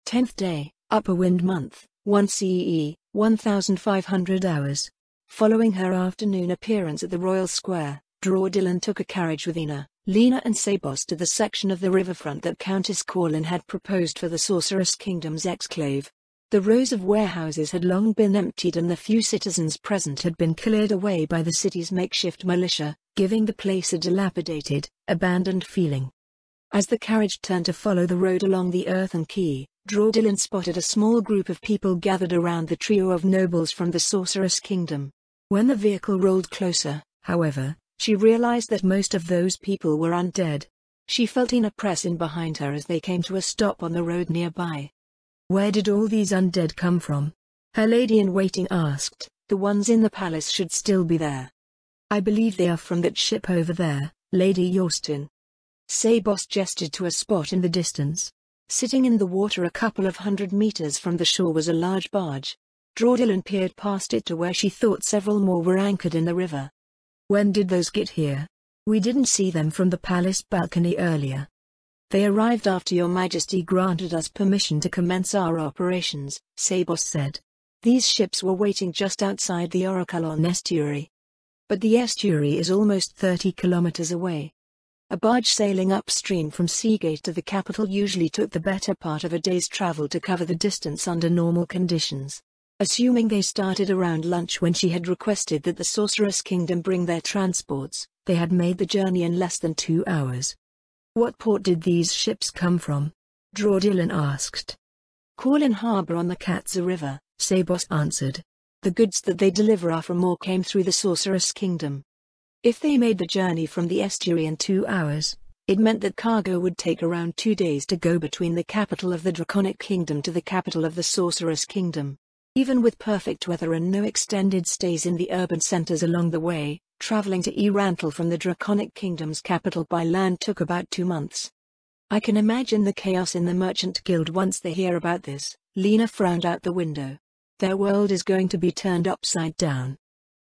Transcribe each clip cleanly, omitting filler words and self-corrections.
10th day, upper wind month, 1 CE, 1500 hours. Following her afternoon appearance at the Royal Square, Draudillan took a carriage with Ina, Lena and Sabos to the section of the riverfront that Countess Corlin had proposed for the Sorceress Kingdom's exclave. The rows of warehouses had long been emptied and the few citizens present had been cleared away by the city's makeshift militia, giving the place a dilapidated, abandoned feeling. As the carriage turned to follow the road along the earthen quay, Draudillan spotted a small group of people gathered around the trio of nobles from the Sorceress Kingdom. When the vehicle rolled closer, however, she realized that most of those people were undead. She felt Ina press in behind her as they came to a stop on the road nearby. Where did all these undead come from? Her lady-in-waiting asked. The ones in the palace should still be there. I believe they are from that ship over there, Lady Yorstin. Sabos gestured to a spot in the distance. Sitting in the water a couple of 100 meters from the shore was a large barge. Draudillan peered past it to where she thought several more were anchored in the river. When did those get here? We didn't see them from the palace balcony earlier. They arrived after Your Majesty granted us permission to commence our operations, Sabos said. These ships were waiting just outside the Orakalon estuary. But the estuary is almost 30 kilometers away. A barge sailing upstream from Seagate to the capital usually took the better part of a day's travel to cover the distance under normal conditions. Assuming they started around lunch when she had requested that the Sorceress Kingdom bring their transports, they had made the journey in less than 2 hours. What port did these ships come from? Draudillan asked. Corlin Harbor on the Katza River, Sabos answered. The goods that they deliver are from or came through the Sorceress Kingdom. If they made the journey from the estuary in 2 hours, it meant that cargo would take around 2 days to go between the capital of the Draconic Kingdom to the capital of the Sorceress Kingdom. Even with perfect weather and no extended stays in the urban centers along the way, traveling to Erantal from the Draconic Kingdom's capital by land took about 2 months. I can imagine the chaos in the Merchant Guild once they hear about this. Lena frowned out the window. Their world is going to be turned upside down.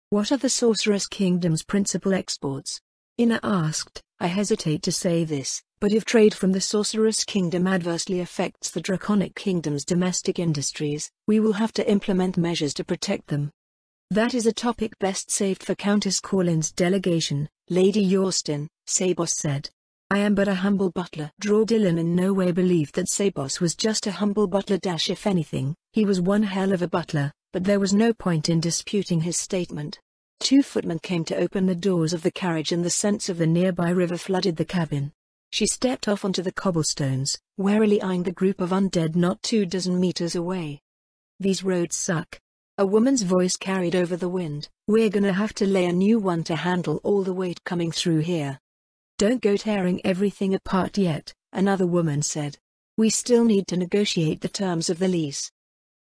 What are the Sorceress Kingdom's principal exports? Ina asked. I hesitate to say this, but if trade from the Sorceress Kingdom adversely affects the Draconic Kingdom's domestic industries, we will have to implement measures to protect them. That is a topic best saved for Countess Corlin's delegation, Lady Yorstin, Sabos said. I am but a humble butler. Draudillan in no way believed that Sabos was just a humble butler. If anything, he was one hell of a butler, but there was no point in disputing his statement. 2 footmen came to open the doors of the carriage and the scents of the nearby river flooded the cabin. She stepped off onto the cobblestones, warily eyeing the group of undead not 24 meters away. These roads suck. A woman's voice carried over the wind. We're gonna have to lay a new one to handle all the weight coming through here. Don't go tearing everything apart yet, another woman said. We still need to negotiate the terms of the lease.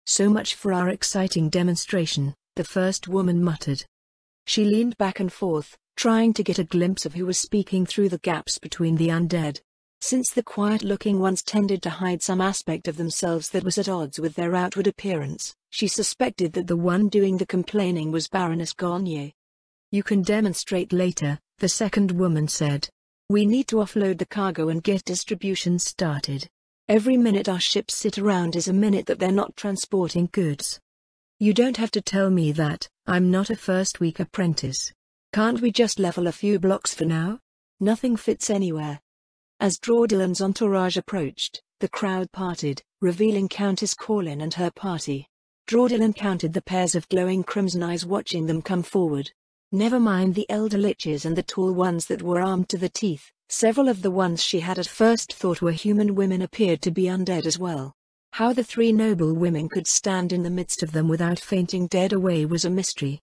So much for our exciting demonstration, the first woman muttered. She leaned back and forth, trying to get a glimpse of who was speaking through the gaps between the undead. Since the quiet-looking ones tended to hide some aspect of themselves that was at odds with their outward appearance, she suspected that the one doing the complaining was Baroness Garnier. You can demonstrate later, the second woman said. We need to offload the cargo and get distribution started. Every minute our ships sit around is a minute that they're not transporting goods. You don't have to tell me that, I'm not a first-week apprentice. Can't we just level a few blocks for now? Nothing fits anywhere. As Draudillan's entourage approached, the crowd parted, revealing Countess Corlin and her party. Draudillan counted the pairs of glowing crimson eyes watching them come forward. Never mind the elder liches and the tall ones that were armed to the teeth, several of the ones she had at first thought were human women appeared to be undead as well. How the 3 noble women could stand in the midst of them without fainting dead away was a mystery.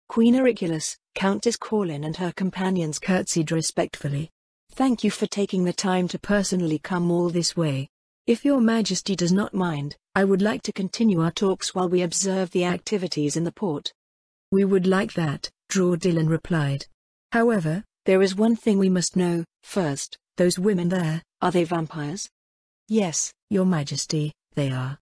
Queen Auriculus, Countess Corlin and her companions curtsied respectfully. Thank you for taking the time to personally come all this way. If Your Majesty does not mind, I would like to continue our talks while we observe the activities in the port. We would like that, Draudillan replied. However, there is one thing we must know. First, those women there, are they vampires? Yes, Your Majesty, they are.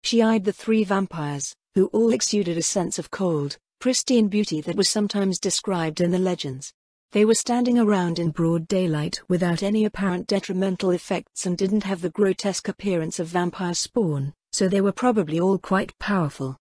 She eyed the 3 vampires, who all exuded a sense of cold, pristine beauty that was sometimes described in the legends. They were standing around in broad daylight without any apparent detrimental effects and didn't have the grotesque appearance of vampire spawn, so they were probably all quite powerful.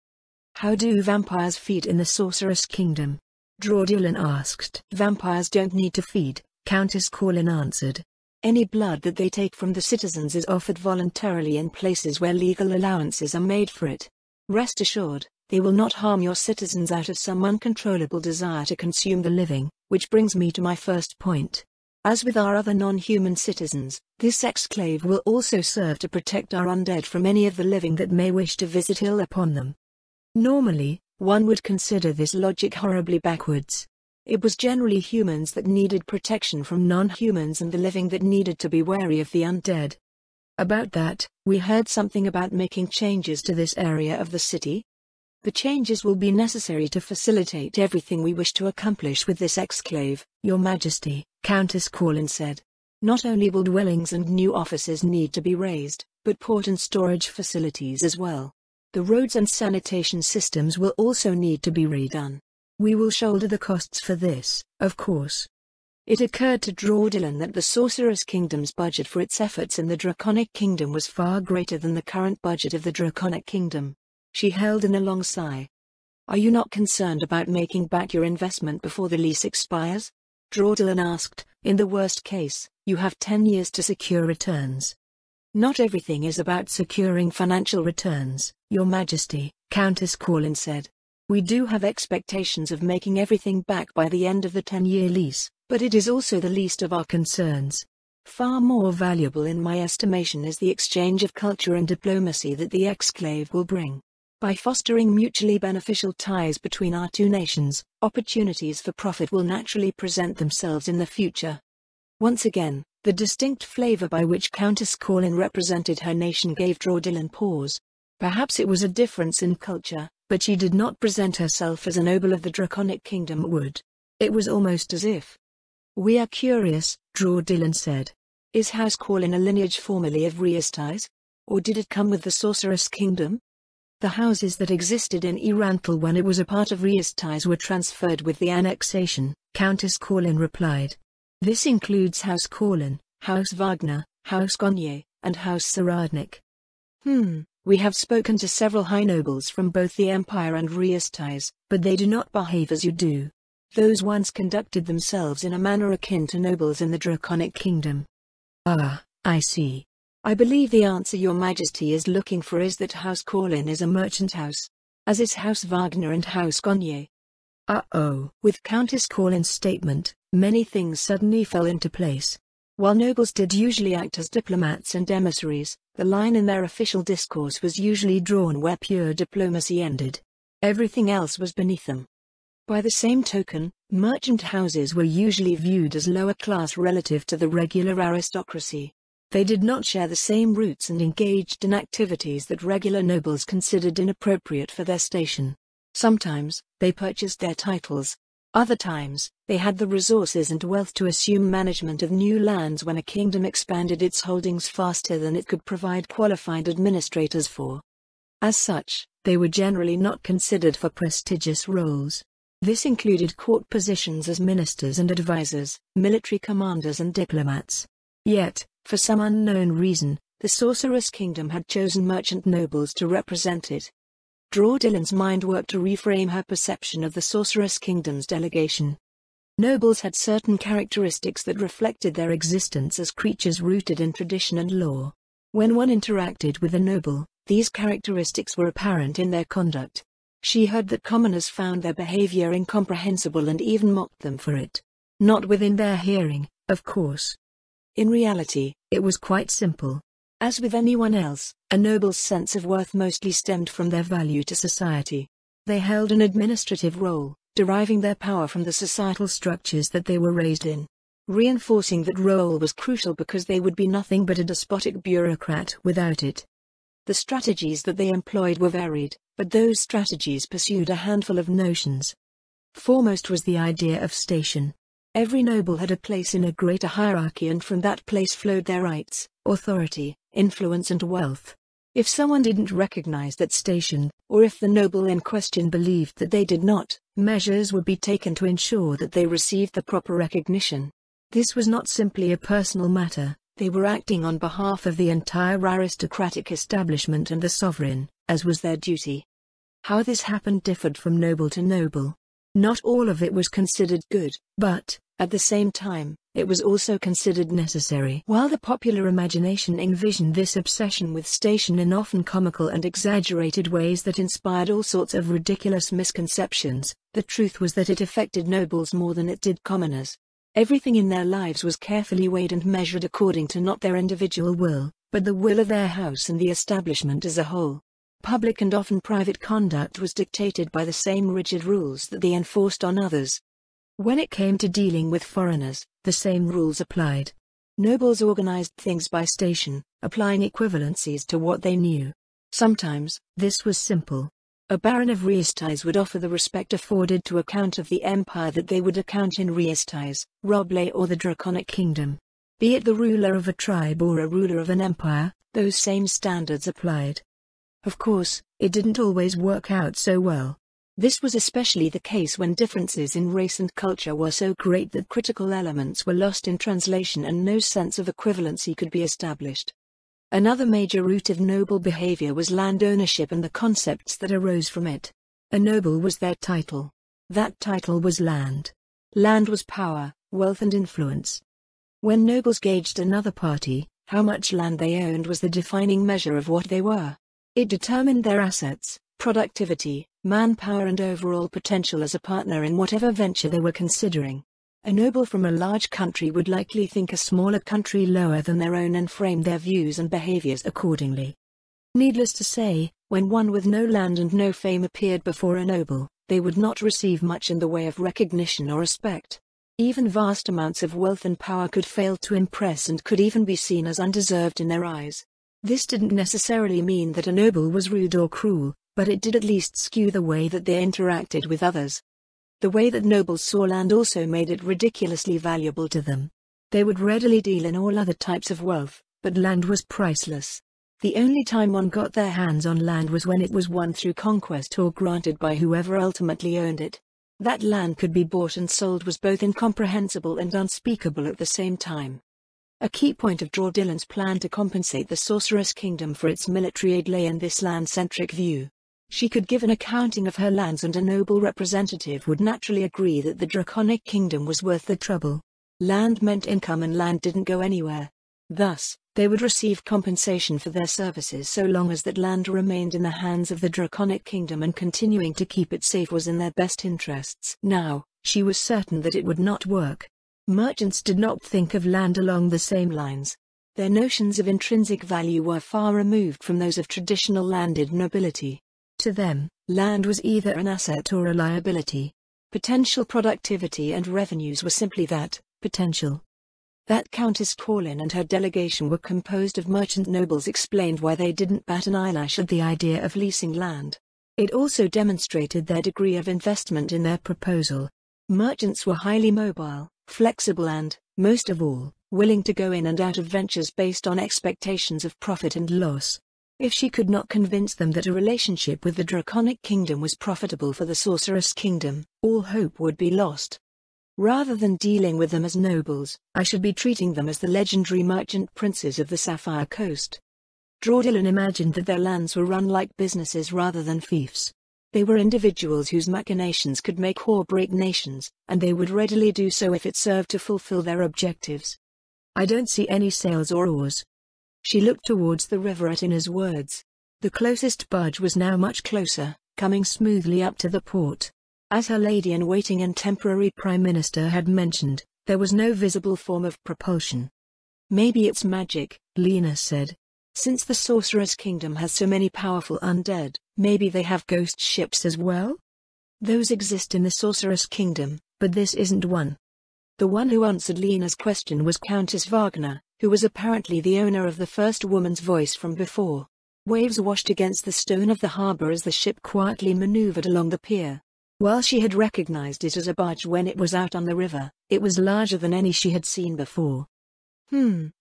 How do vampires feed in the Sorceress Kingdom? Draudilin asked. Vampires don't need to feed, Countess Corlin answered. Any blood that they take from the citizens is offered voluntarily in places where legal allowances are made for it. Rest assured, they will not harm your citizens out of some uncontrollable desire to consume the living, which brings me to my first point. As with our other non-human citizens, this exclave will also serve to protect our undead from any of the living that may wish to visit ill upon them. Normally, one would consider this logic horribly backwards. It was generally humans that needed protection from non-humans and the living that needed to be wary of the undead. About that, we heard something about making changes to this area of the city. The changes will be necessary to facilitate everything we wish to accomplish with this exclave, Your Majesty, Countess Corlin said. Not only will dwellings and new offices need to be raised, but port and storage facilities as well. The roads and sanitation systems will also need to be redone. We will shoulder the costs for this, of course. It occurred to Draudilin that the Sorceress Kingdom's budget for its efforts in the Draconic Kingdom was far greater than the current budget of the Draconic Kingdom. She held in a long sigh. Are you not concerned about making back your investment before the lease expires? Draudilin asked. In the worst case, you have 10 years to secure returns. Not everything is about securing financial returns, Your Majesty, Countess Corlin said. We do have expectations of making everything back by the end of the 10-year lease, but it is also the least of our concerns. Far more valuable in my estimation is the exchange of culture and diplomacy that the exclave will bring. By fostering mutually beneficial ties between our two nations, opportunities for profit will naturally present themselves in the future. Once again, the distinct flavor by which Countess Corlin represented her nation gave Draudilin pause. Perhaps it was a difference in culture, but she did not present herself as a noble of the Draconic Kingdom would. It was almost as if. We are curious, Draudilin said. Is House Corlin a lineage formerly of Riestais? Or did it come with the Sorceress Kingdom? The houses that existed in Iranthal when it was a part of Riestais were transferred with the annexation, Countess Corlin replied. This includes House Corlin, House Wagner, House Gonye, and House Saradnik. We have spoken to several high nobles from both the Empire and Riestais, but they do not behave as you do. Those ones conducted themselves in a manner akin to nobles in the Draconic Kingdom. Ah, I see. I believe the answer Your Majesty is looking for is that House Corlin is a merchant house, as is House Wagner and House Gonye. With Countess Corlin's statement, many things suddenly fell into place. While nobles did usually act as diplomats and emissaries, the line in their official discourse was usually drawn where pure diplomacy ended. Everything else was beneath them. By the same token, merchant houses were usually viewed as lower class relative to the regular aristocracy. They did not share the same roots and engaged in activities that regular nobles considered inappropriate for their station. Sometimes, they purchased their titles. Other times, they had the resources and wealth to assume management of new lands when a kingdom expanded its holdings faster than it could provide qualified administrators for. As such, they were generally not considered for prestigious roles. This included court positions as ministers and advisors, military commanders and diplomats. Yet, for some unknown reason, the Sorceress Kingdom had chosen merchant nobles to represent it. Draudilin's mind worked to reframe her perception of the Sorceress Kingdom's delegation. Nobles had certain characteristics that reflected their existence as creatures rooted in tradition and law. When one interacted with a noble, these characteristics were apparent in their conduct. She heard that commoners found their behavior incomprehensible and even mocked them for it. Not within their hearing, of course. In reality, it was quite simple. As with anyone else, a noble's sense of worth mostly stemmed from their value to society. They held an administrative role, deriving their power from the societal structures that they were raised in. Reinforcing that role was crucial because they would be nothing but a despotic bureaucrat without it. The strategies that they employed were varied, but those strategies pursued a handful of notions. Foremost was the idea of station. Every noble had a place in a greater hierarchy, and from that place flowed their rights, authority, influence and wealth. If someone didn't recognize that station, or if the noble in question believed that they did not, Measures would be taken to ensure that they received the proper recognition. This was not simply a personal matter, they were acting on behalf of the entire aristocratic establishment and the sovereign, as was their duty. How this happened differed from noble to noble. Not all of it was considered good, but, at the same time, it was also considered necessary. While the popular imagination envisioned this obsession with station in often comical and exaggerated ways that inspired all sorts of ridiculous misconceptions, the truth was that it affected nobles more than it did commoners. Everything in their lives was carefully weighed and measured according to not their individual will, but the will of their house and the establishment as a whole. Public and often private conduct was dictated by the same rigid rules that they enforced on others. When it came to dealing with foreigners, the same rules applied. Nobles organized things by station, applying equivalencies to what they knew. Sometimes, this was simple. A baron of Riestais would offer the respect afforded to a count of the empire that they would account in Riestais, Roble or the Draconic Kingdom. Be it the ruler of a tribe or a ruler of an empire, those same standards applied. Of course, it didn't always work out so well. This was especially the case when differences in race and culture were so great that critical elements were lost in translation and no sense of equivalency could be established. Another major root of noble behavior was land ownership and the concepts that arose from it. A noble was their title. That title was land. Land was power, wealth and influence. When nobles gauged another party, how much land they owned was the defining measure of what they were. It determined their assets, productivity, manpower and overall potential as a partner in whatever venture they were considering. A noble from a large country would likely think a smaller country lower than their own and frame their views and behaviors accordingly. Needless to say, when one with no land and no fame appeared before a noble, they would not receive much in the way of recognition or respect. Even vast amounts of wealth and power could fail to impress and could even be seen as undeserved in their eyes. This didn't necessarily mean that a noble was rude or cruel, but it did at least skew the way that they interacted with others. The way that nobles saw land also made it ridiculously valuable to them. They would readily deal in all other types of wealth, but land was priceless. The only time one got their hands on land was when it was won through conquest or granted by whoever ultimately owned it. That land could be bought and sold was both incomprehensible and unspeakable at the same time. A key point of Draw Dylan's plan to compensate the Sorceress Kingdom for its military aid lay in this land-centric view. She could give an accounting of her lands and a noble representative would naturally agree that the Draconic Kingdom was worth the trouble. Land meant income and land didn't go anywhere. Thus, they would receive compensation for their services so long as that land remained in the hands of the Draconic Kingdom and continuing to keep it safe was in their best interests. Now, she was certain that it would not work. Merchants did not think of land along the same lines. Their notions of intrinsic value were far removed from those of traditional landed nobility. To them, land was either an asset or a liability. Potential productivity and revenues were simply that, potential. That Countess Corlin and her delegation were composed of merchant nobles explained why they didn't bat an eyelash at the idea of leasing land. It also demonstrated their degree of investment in their proposal. Merchants were highly mobile, flexible and, most of all, willing to go in and out of ventures based on expectations of profit and loss. If she could not convince them that a relationship with the Draconic Kingdom was profitable for the Sorceress Kingdom, all hope would be lost. Rather than dealing with them as nobles, I should be treating them as the legendary merchant princes of the Sapphire Coast. Draw Dylan imagined that their lands were run like businesses rather than fiefs. They were individuals whose machinations could make or break nations, and they would readily do so if it served to fulfill their objectives. I don't see any sails or oars. She looked towards the river at Ina's words. The closest barge was now much closer, coming smoothly up to the port. As her lady-in-waiting and temporary prime minister had mentioned, there was no visible form of propulsion. Maybe it's magic, Lena said. Since the Sorceress Kingdom has so many powerful undead, maybe they have ghost ships as well? Those exist in the Sorceress Kingdom, but this isn't one. The one who answered Lena's question was Countess Wagner, who was apparently the owner of the first woman's voice from before. Waves washed against the stone of the harbor as the ship quietly maneuvered along the pier. While she had recognized it as a barge when it was out on the river, it was larger than any she had seen before.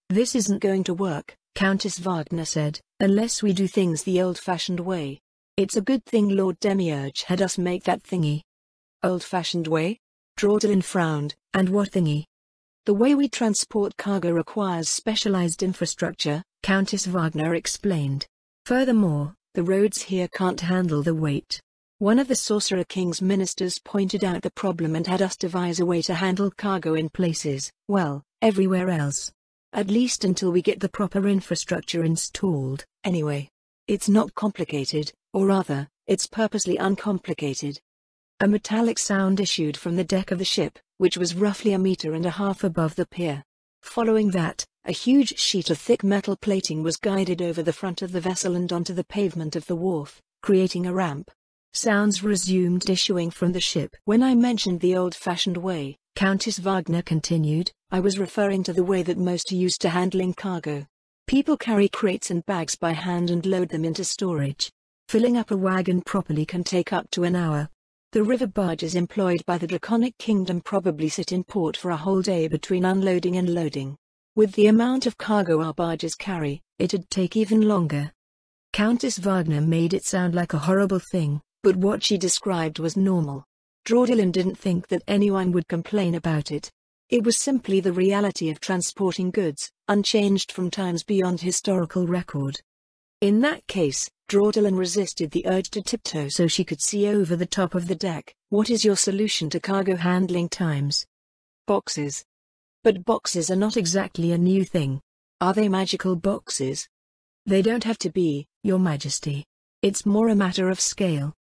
This isn't going to work, Countess Wagner said, unless we do things the old-fashioned way. It's a good thing Lord Demiurge had us make that thingy. Old-fashioned way? Draudilin frowned. And what thingy? The way we transport cargo requires specialized infrastructure, Countess Wagner explained. Furthermore, the roads here can't handle the weight. One of the Sorcerer King's ministers pointed out the problem and had us devise a way to handle cargo in places, well, everywhere else. At least until we get the proper infrastructure installed, anyway. It's not complicated, or rather, it's purposely uncomplicated. A metallic sound issued from the deck of the ship, which was roughly 1.5 meters above the pier. Following that, a huge sheet of thick metal plating was guided over the front of the vessel and onto the pavement of the wharf, creating a ramp. Sounds resumed issuing from the ship. When I mentioned the old-fashioned way, Countess Wagner continued, I was referring to the way that most are used to handling cargo. People carry crates and bags by hand and load them into storage. Filling up a wagon properly can take up to an hour. The river barges employed by the Draconic Kingdom probably sit in port for a whole day between unloading and loading. With the amount of cargo our barges carry, it'd take even longer. Countess Wagner made it sound like a horrible thing, but what she described was normal. Draudilin didn't think that anyone would complain about it. It was simply the reality of transporting goods, unchanged from times beyond historical record. In that case, Draudilin resisted the urge to tiptoe so she could see over the top of the deck. What is your solution to cargo handling times? Boxes. But boxes are not exactly a new thing. Are they magical boxes? They don't have to be, Your Majesty. It's more a matter of scale.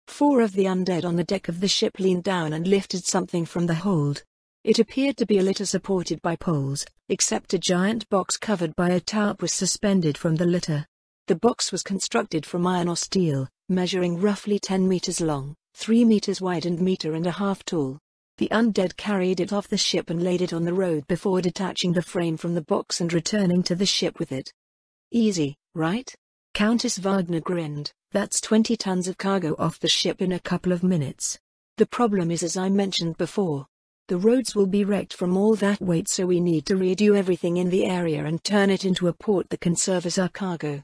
4 of the undead on the deck of the ship leaned down and lifted something from the hold. It appeared to be a litter supported by poles, except a giant box covered by a tarp was suspended from the litter. The box was constructed from iron or steel, measuring roughly 10 meters long, 3 meters wide and 1.5 meters tall. The undead carried it off the ship and laid it on the road before detaching the frame from the box and returning to the ship with it. Easy, right? Countess Wagner grinned. That's 20 tons of cargo off the ship in a couple of minutes. The problem is, as I mentioned before, the roads will be wrecked from all that weight, so we need to redo everything in the area and turn it into a port that can service our cargo.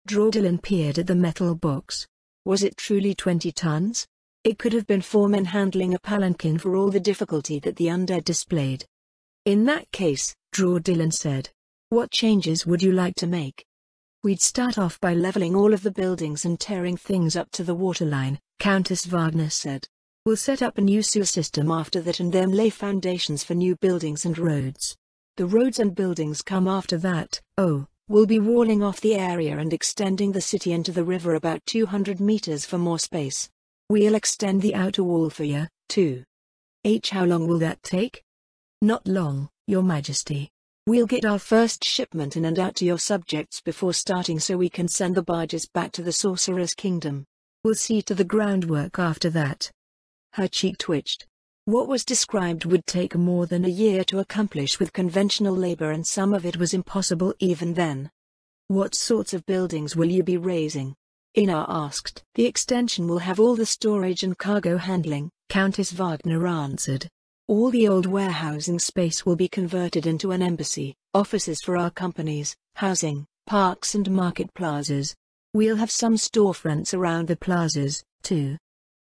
Draudilin peered at the metal box. Was it truly 20 tons? It could have been 4 men handling a palanquin for all the difficulty that the undead displayed. In that case, Draudilin said, what changes would you like to make? We'd start off by leveling all of the buildings and tearing things up to the waterline, Countess Wagner said. We'll set up a new sewer system after that and then lay foundations for new buildings and roads. The roads and buildings come after that. We'll be walling off the area and extending the city into the river about 200 meters for more space. We'll extend the outer wall for you, too. How long will that take? Not long, Your Majesty. We'll get our first shipment in and out to your subjects before starting so we can send the barges back to the Sorcerer's Kingdom. We'll see to the groundwork after that. Her cheek twitched. What was described would take more than a year to accomplish with conventional labor, and some of it was impossible even then. What sorts of buildings will you be raising? Ina asked. The extension will have all the storage and cargo handling, Countess Wagner answered. All the old warehousing space will be converted into an embassy, offices for our companies, housing, parks and market plazas. We'll have some storefronts around the plazas, too.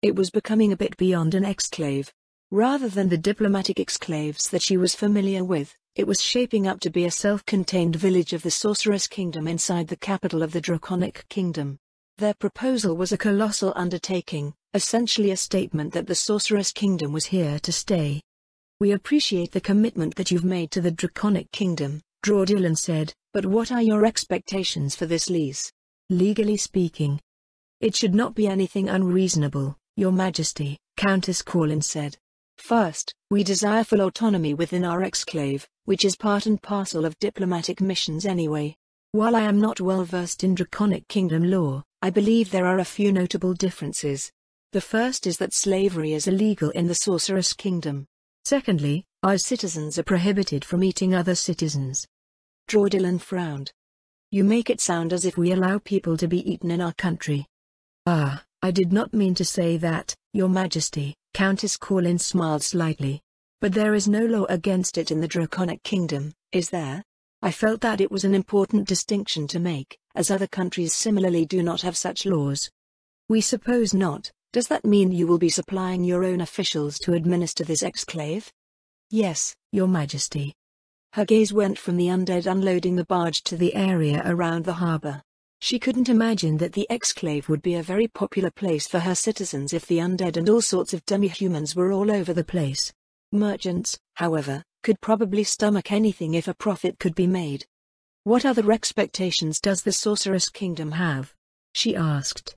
It was becoming a bit beyond an exclave. Rather than the diplomatic exclaves that she was familiar with, it was shaping up to be a self-contained village of the Sorcerer's Kingdom inside the capital of the Draconic Kingdom. Their proposal was a colossal undertaking, essentially a statement that the Sorcerer's Kingdom was here to stay. We appreciate the commitment that you've made to the Draconic Kingdom, Draudilin said, but what are your expectations for this lease? Legally speaking, it should not be anything unreasonable, Your Majesty, Countess Corlin said. First, we desire full autonomy within our exclave, which is part and parcel of diplomatic missions anyway. While I am not well versed in Draconic Kingdom law, I believe there are a few notable differences. The first is that slavery is illegal in the Sorcerer's Kingdom. Secondly, our citizens are prohibited from eating other citizens. Draudilin frowned. You make it sound as if we allow people to be eaten in our country. I did not mean to say that, Your Majesty, Countess Corlin smiled slightly. But there is no law against it in the Draconic Kingdom, is there? I felt that it was an important distinction to make, as other countries similarly do not have such laws. We suppose not, Does that mean you will be supplying your own officials to administer this exclave? Yes, Your Majesty. Her gaze went from the undead unloading the barge to the area around the harbor. She couldn't imagine that the exclave would be a very popular place for her citizens if the undead and all sorts of demi-humans were all over the place. Merchants, however, could probably stomach anything if a profit could be made. What other expectations does the Sorceress Kingdom have? She asked.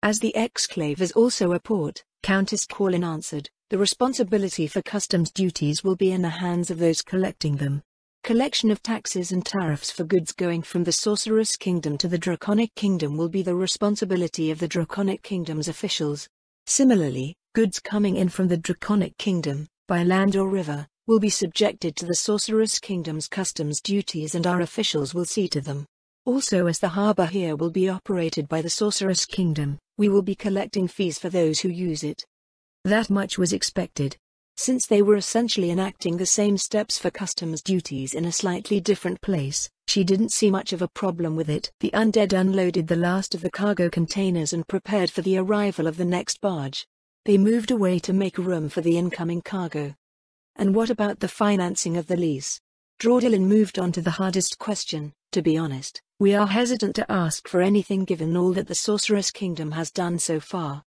As the exclave is also a port, Countess Corlin answered, the responsibility for customs duties will be in the hands of those collecting them. Collection of taxes and tariffs for goods going from the Sorceress Kingdom to the Draconic Kingdom will be the responsibility of the Draconic Kingdom's officials. Similarly, goods coming in from the Draconic Kingdom, by land or river, will be subjected to the Sorceress Kingdom's customs duties and our officials will see to them. Also, as the harbor here will be operated by the Sorceress Kingdom, we will be collecting fees for those who use it. That much was expected. Since they were essentially enacting the same steps for customs duties in a slightly different place, she didn't see much of a problem with it. The undead unloaded the last of the cargo containers and prepared for the arrival of the next barge. They moved away to make room for the incoming cargo. And what about the financing of the lease? Draudilin moved on to the hardest question. To be honest, we are hesitant to ask for anything given all that the Sorceress Kingdom has done so far.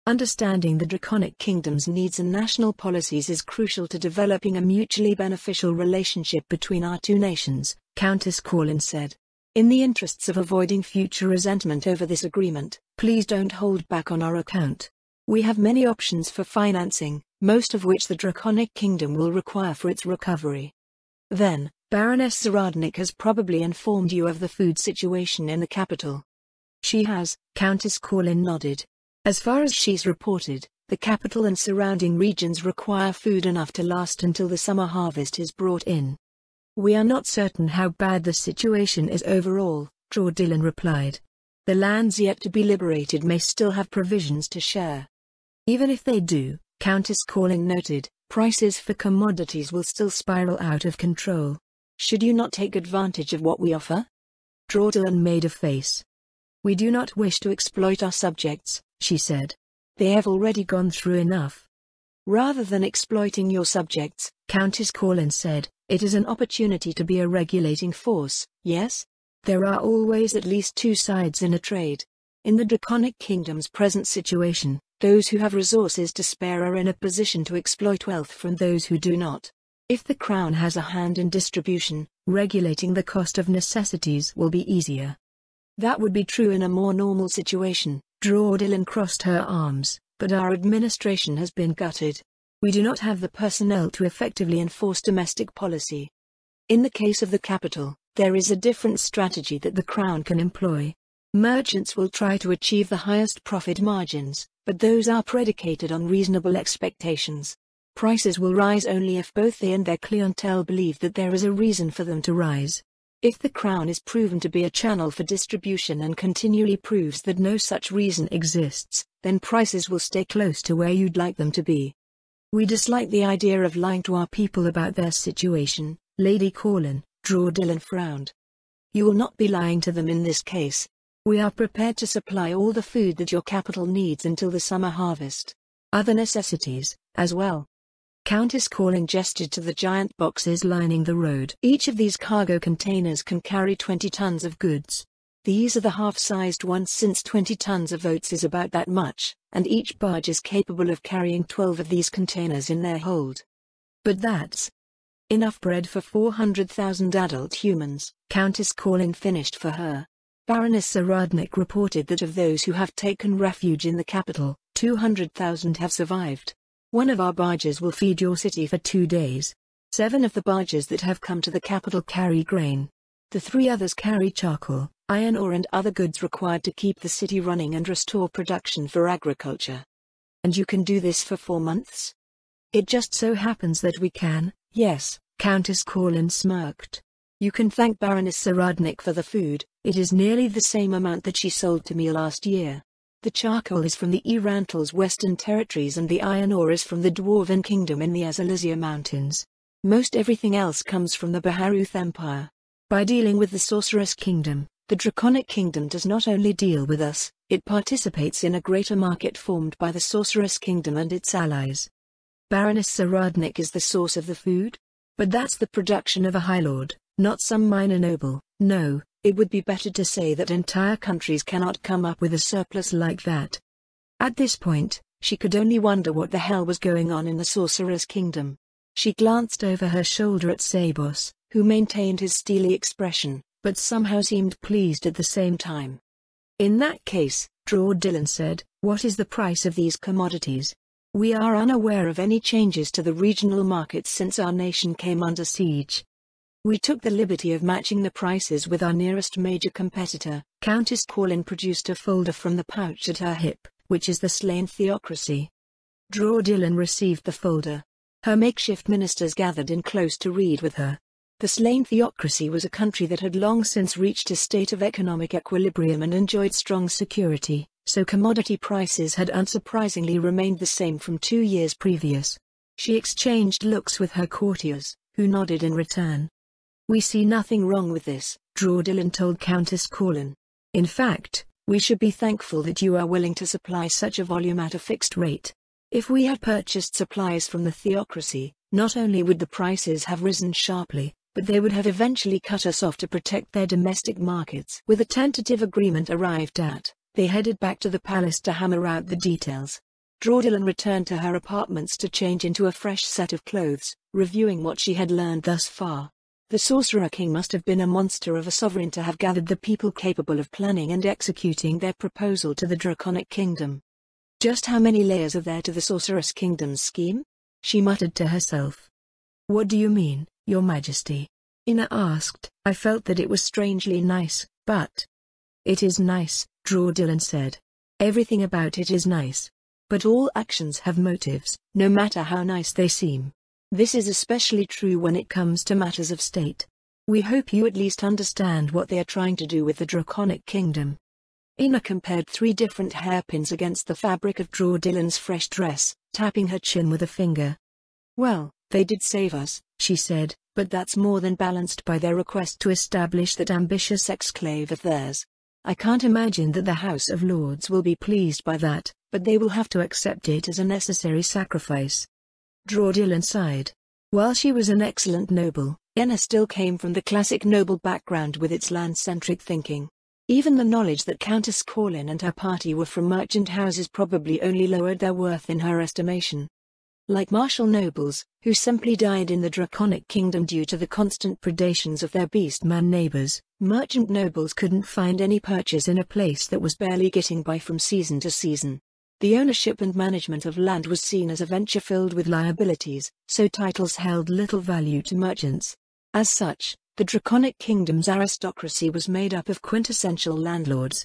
Understanding the Draconic Kingdom's needs and national policies is crucial to developing a mutually beneficial relationship between our two nations, Countess Corlin said. In the interests of avoiding future resentment over this agreement, please don't hold back on our account. We have many options for financing, most of which the Draconic Kingdom will require for its recovery. Then, Baroness Zaradnik has probably informed you of the food situation in the capital. She has, Countess Corlin nodded. As far as she's reported, the capital and surrounding regions require food enough to last until the summer harvest is brought in. We are not certain how bad the situation is overall, Draudilin replied. The lands yet to be liberated may still have provisions to share. Even if they do, Countess Corlin noted, prices for commodities will still spiral out of control. Should you not take advantage of what we offer? Draudilin made a face. We do not wish to exploit our subjects, she said. They have already gone through enough. Rather than exploiting your subjects, Countess Corlin said, it is an opportunity to be a regulating force, yes? There are always at least two sides in a trade. In the Draconic Kingdom's present situation, those who have resources to spare are in a position to exploit wealth from those who do not. If the Crown has a hand in distribution, regulating the cost of necessities will be easier. That would be true in a more normal situation. Draudilin crossed her arms, but our administration has been gutted. We do not have the personnel to effectively enforce domestic policy. In the case of the capital, there is a different strategy that the Crown can employ. Merchants will try to achieve the highest profit margins, but those are predicated on reasonable expectations. Prices will rise only if both they and their clientele believe that there is a reason for them to rise. If the Crown is proven to be a channel for distribution and continually proves that no such reason exists, then prices will stay close to where you'd like them to be. We dislike the idea of lying to our people about their situation, Lady Corlin, Draudilin frowned. You will not be lying to them in this case. We are prepared to supply all the food that your capital needs until the summer harvest. Other necessities, as well. Countess Corlin gestured to the giant boxes lining the road. Each of these cargo containers can carry 20 tons of goods. These are the half-sized ones since 20 tons of oats is about that much, and each barge is capable of carrying 12 of these containers in their hold. But that's enough bread for 400,000 adult humans, Countess Corlin finished for her. Baroness Zaradnik reported that of those who have taken refuge in the capital, 200,000 have survived. One of our barges will feed your city for 2 days. 7 of the barges that have come to the capital carry grain. The 3 others carry charcoal, iron ore and other goods required to keep the city running and restore production for agriculture. And you can do this for 4 months? It just so happens that we can, yes, Countess Corlin smirked. You can thank Baroness Zaradnik for the food, it is nearly the same amount that she sold to me last year. The charcoal is from the Erantal's western territories and the iron ore is from the Dwarven Kingdom in the Azalazia Mountains. Most everything else comes from the Baharuth Empire. By dealing with the Sorceress Kingdom, the Draconic Kingdom does not only deal with us, It participates in a greater market formed by the Sorceress Kingdom and its allies. Baroness Saradnik is the source of the food? But that's the production of a High Lord, not some minor noble. No, it would be better to say that entire countries cannot come up with a surplus like that. At this point, she could only wonder what the hell was going on in the Sorcerer's Kingdom. She glanced over her shoulder at Sabos, who maintained his steely expression, but somehow seemed pleased at the same time. In that case, Dylan said, what is the price of these commodities? We are unaware of any changes to the regional markets since our nation came under siege. We took the liberty of matching the prices with our nearest major competitor. Countess Corlin produced a folder from the pouch at her hip, which is the slain theocracy. Dylan received the folder. Her makeshift ministers gathered in close to read with her. The slain theocracy was a country that had long since reached a state of economic equilibrium and enjoyed strong security, so commodity prices had unsurprisingly remained the same from 2 years previous. She exchanged looks with her courtiers, who nodded in return. We see nothing wrong with this, Dylan told Countess Corlin. In fact, we should be thankful that you are willing to supply such a volume at a fixed rate. If we had purchased supplies from the theocracy, not only would the prices have risen sharply, but they would have eventually cut us off to protect their domestic markets. With a tentative agreement arrived at, they headed back to the palace to hammer out the details. Dylan returned to her apartments to change into a fresh set of clothes, reviewing what she had learned thus far. The Sorcerer King must have been a monster of a sovereign to have gathered the people capable of planning and executing their proposal to the Draconic Kingdom. Just how many layers are there to the Sorceress Kingdom's scheme? She muttered to herself. What do you mean, Your Majesty? Ina asked. I felt that it was strangely nice, but... It is nice, Dylan said. Everything about it is nice. But all actions have motives, no matter how nice they seem. This is especially true when it comes to matters of state. We hope you at least understand what they are trying to do with the Draconic Kingdom. Ina compared 3 different hairpins against the fabric of Dylan's fresh dress, tapping her chin with a finger. Well, they did save us, she said, but that's more than balanced by their request to establish that ambitious exclave of theirs. I can't imagine that the House of Lords will be pleased by that, but they will have to accept it as a necessary sacrifice. Dylan sighed. While she was an excellent noble, Ina still came from the classic noble background with its land-centric thinking. Even the knowledge that Countess Corlin and her party were from merchant houses probably only lowered their worth in her estimation. Like martial nobles, who simply died in the Draconic Kingdom due to the constant predations of their beastman neighbors, merchant nobles couldn't find any purchase in a place that was barely getting by from season to season. The ownership and management of land was seen as a venture filled with liabilities, so titles held little value to merchants. As such, the Draconic Kingdom's aristocracy was made up of quintessential landlords.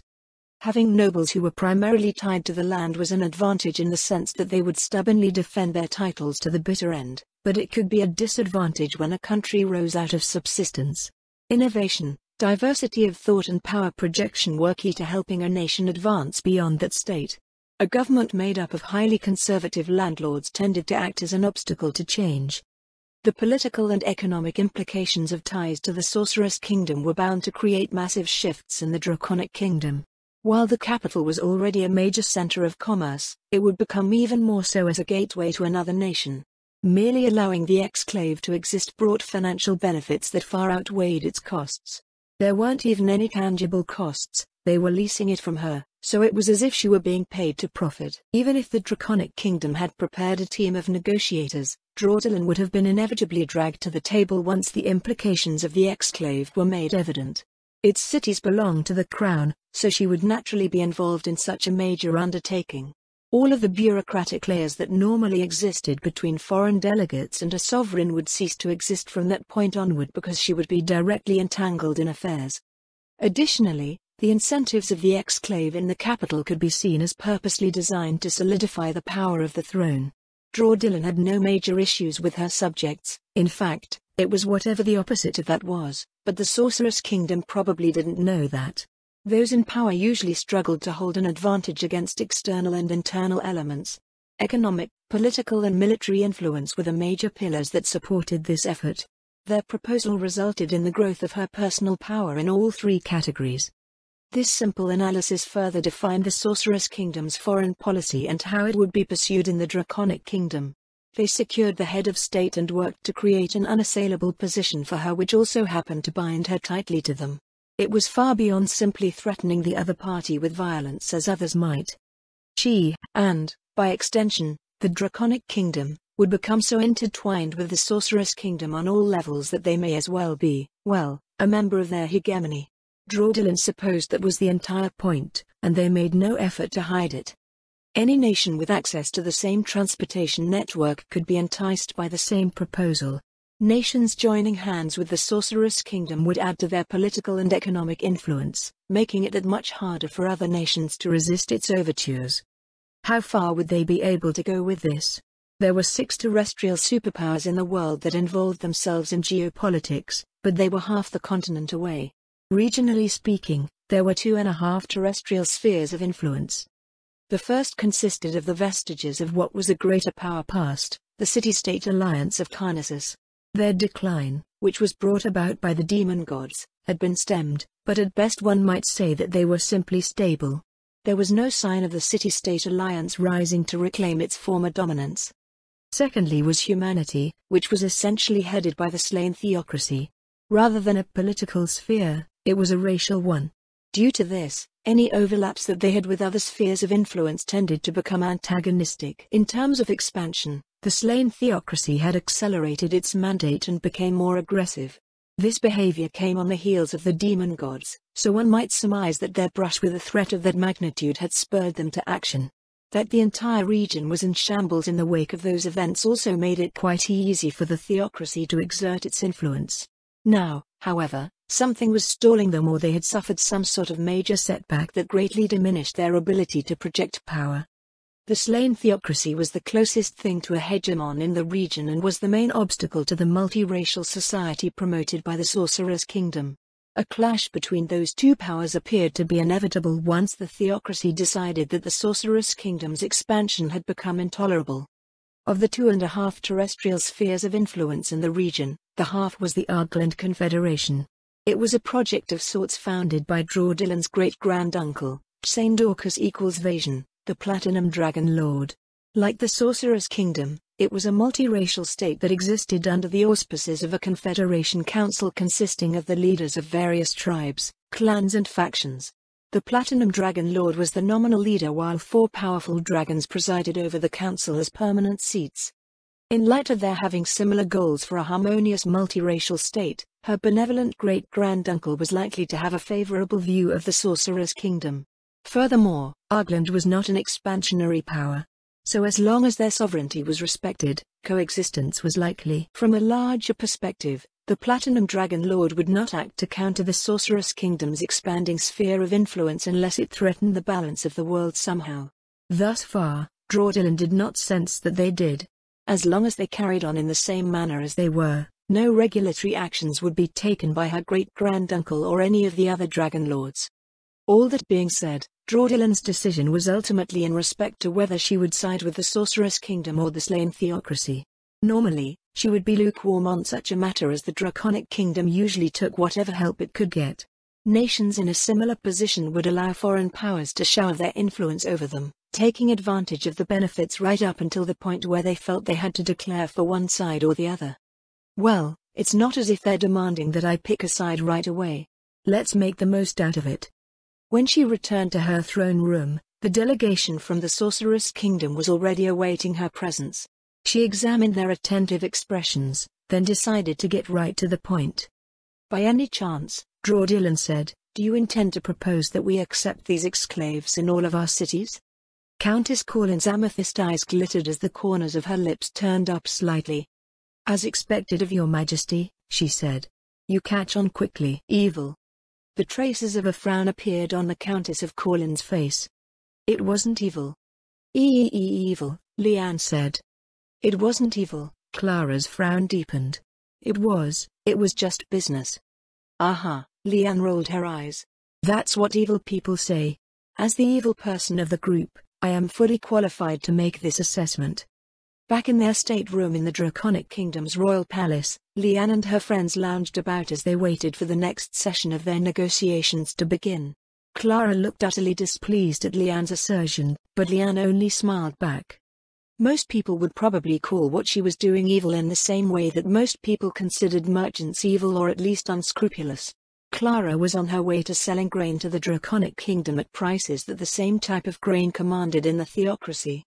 Having nobles who were primarily tied to the land was an advantage in the sense that they would stubbornly defend their titles to the bitter end, but it could be a disadvantage when a country rose out of subsistence. Innovation, diversity of thought and power projection were key to helping a nation advance beyond that state. A government made up of highly conservative landlords tended to act as an obstacle to change. The political and economic implications of ties to the Sorceress Kingdom were bound to create massive shifts in the Draconic Kingdom. While the capital was already a major center of commerce, it would become even more so as a gateway to another nation. Merely allowing the exclave to exist brought financial benefits that far outweighed its costs. There weren't even any tangible costs, they were leasing it from her, so it was as if she were being paid to profit. Even if the Draconic Kingdom had prepared a team of negotiators, Dylan would have been inevitably dragged to the table once the implications of the exclave were made evident. Its cities belonged to the crown, so she would naturally be involved in such a major undertaking. All of the bureaucratic layers that normally existed between foreign delegates and a sovereign would cease to exist from that point onward because she would be directly entangled in affairs. Additionally, the incentives of the exclave in the capital could be seen as purposely designed to solidify the power of the throne. Dylan had no major issues with her subjects, in fact, it was whatever the opposite of that was, but the Sorceress Kingdom probably didn't know that. Those in power usually struggled to hold an advantage against external and internal elements. Economic, political and military influence were the major pillars that supported this effort. Their proposal resulted in the growth of her personal power in all 3 categories. This simple analysis further defined the Sorceress Kingdom's foreign policy and how it would be pursued in the Draconic Kingdom. They secured the head of state and worked to create an unassailable position for her, which also happened to bind her tightly to them. It was far beyond simply threatening the other party with violence as others might. She, and, by extension, the Draconic Kingdom, would become so intertwined with the Sorceress Kingdom on all levels that they may as well be, well, a member of their hegemony. Draudillan supposed that was the entire point, and they made no effort to hide it. Any nation with access to the same transportation network could be enticed by the same proposal. Nations joining hands with the Sorceress Kingdom would add to their political and economic influence, making it that much harder for other nations to resist its overtures. How far would they be able to go with this? There were 6 terrestrial superpowers in the world that involved themselves in geopolitics, but they were half the continent away. Regionally speaking, there were 2.5 terrestrial spheres of influence. The first consisted of the vestiges of what was a greater power past, the city-state alliance of Carnissus. Their decline, which was brought about by the demon gods, had been stemmed, but at best one might say that they were simply stable. There was no sign of the city-state alliance rising to reclaim its former dominance. Secondly was humanity, which was essentially headed by the slain theocracy. Rather than a political sphere, it was a racial one. Due to this, any overlaps that they had with other spheres of influence tended to become antagonistic. In terms of expansion, the slain theocracy had accelerated its mandate and became more aggressive. This behavior came on the heels of the demon gods, so one might surmise that their brush with a threat of that magnitude had spurred them to action. That the entire region was in shambles in the wake of those events also made it quite easy for the theocracy to exert its influence. Now, however, something was stalling them, or they had suffered some sort of major setback that greatly diminished their ability to project power. The slain theocracy was the closest thing to a hegemon in the region and was the main obstacle to the multiracial society promoted by the Sorcerer's Kingdom. A clash between those two powers appeared to be inevitable once the theocracy decided that the Sorcerer's Kingdom's expansion had become intolerable. Of the 2.5 terrestrial spheres of influence in the region, the half was the Argland Confederation. It was a project of sorts founded by Draudillan's great-granduncle, Saindorcus Vasion, the Platinum Dragon Lord. Like the Sorcerer's Kingdom, it was a multiracial state that existed under the auspices of a confederation council consisting of the leaders of various tribes, clans and factions. The Platinum Dragon Lord was the nominal leader, while 4 powerful dragons presided over the council as permanent seats. In light of their having similar goals for a harmonious multiracial state, her benevolent great-granduncle was likely to have a favorable view of the Sorcerer's Kingdom. Furthermore, Argland was not an expansionary power. So as long as their sovereignty was respected, coexistence was likely. From a larger perspective, the Platinum Dragon Lord would not act to counter the Sorcerer's Kingdom's expanding sphere of influence unless it threatened the balance of the world somehow. Thus far, Draudillan did not sense that they did. As long as they carried on in the same manner as they were, no regulatory actions would be taken by her great-granduncle or any of the other Dragon Lords. All that being said, Draudillan's decision was ultimately in respect to whether she would side with the Sorcerer's Kingdom or the slain theocracy. Normally, she would be lukewarm on such a matter, as the Draconic Kingdom usually took whatever help it could get. Nations in a similar position would allow foreign powers to shower their influence over them, taking advantage of the benefits right up until the point where they felt they had to declare for one side or the other. Well, it's not as if they're demanding that I pick a side right away. Let's make the most out of it. When she returned to her throne room, the delegation from the Sorcerer's Kingdom was already awaiting her presence. She examined their attentive expressions, then decided to get right to the point. By any chance, Draudillan said, do you intend to propose that we accept these exclaves in all of our cities? Countess Corlin's amethyst eyes glittered as the corners of her lips turned up slightly. As expected of your majesty, she said. You catch on quickly. Evil. The traces of a frown appeared on the Countess of Corlin's face. It wasn't evil. Evil, Leanne said. It wasn't evil, Clara's frown deepened. It was just business. Aha, Leanne rolled her eyes. That's what evil people say. As the evil person of the group, I am fully qualified to make this assessment. Back in their stateroom in the Draconic Kingdom's royal palace, Leanne and her friends lounged about as they waited for the next session of their negotiations to begin. Clara looked utterly displeased at Leanne's assertion, but Leanne only smiled back. Most people would probably call what she was doing evil in the same way that most people considered merchants evil or at least unscrupulous. Clara was on her way to selling grain to the Draconic Kingdom at prices that the same type of grain commanded in the theocracy.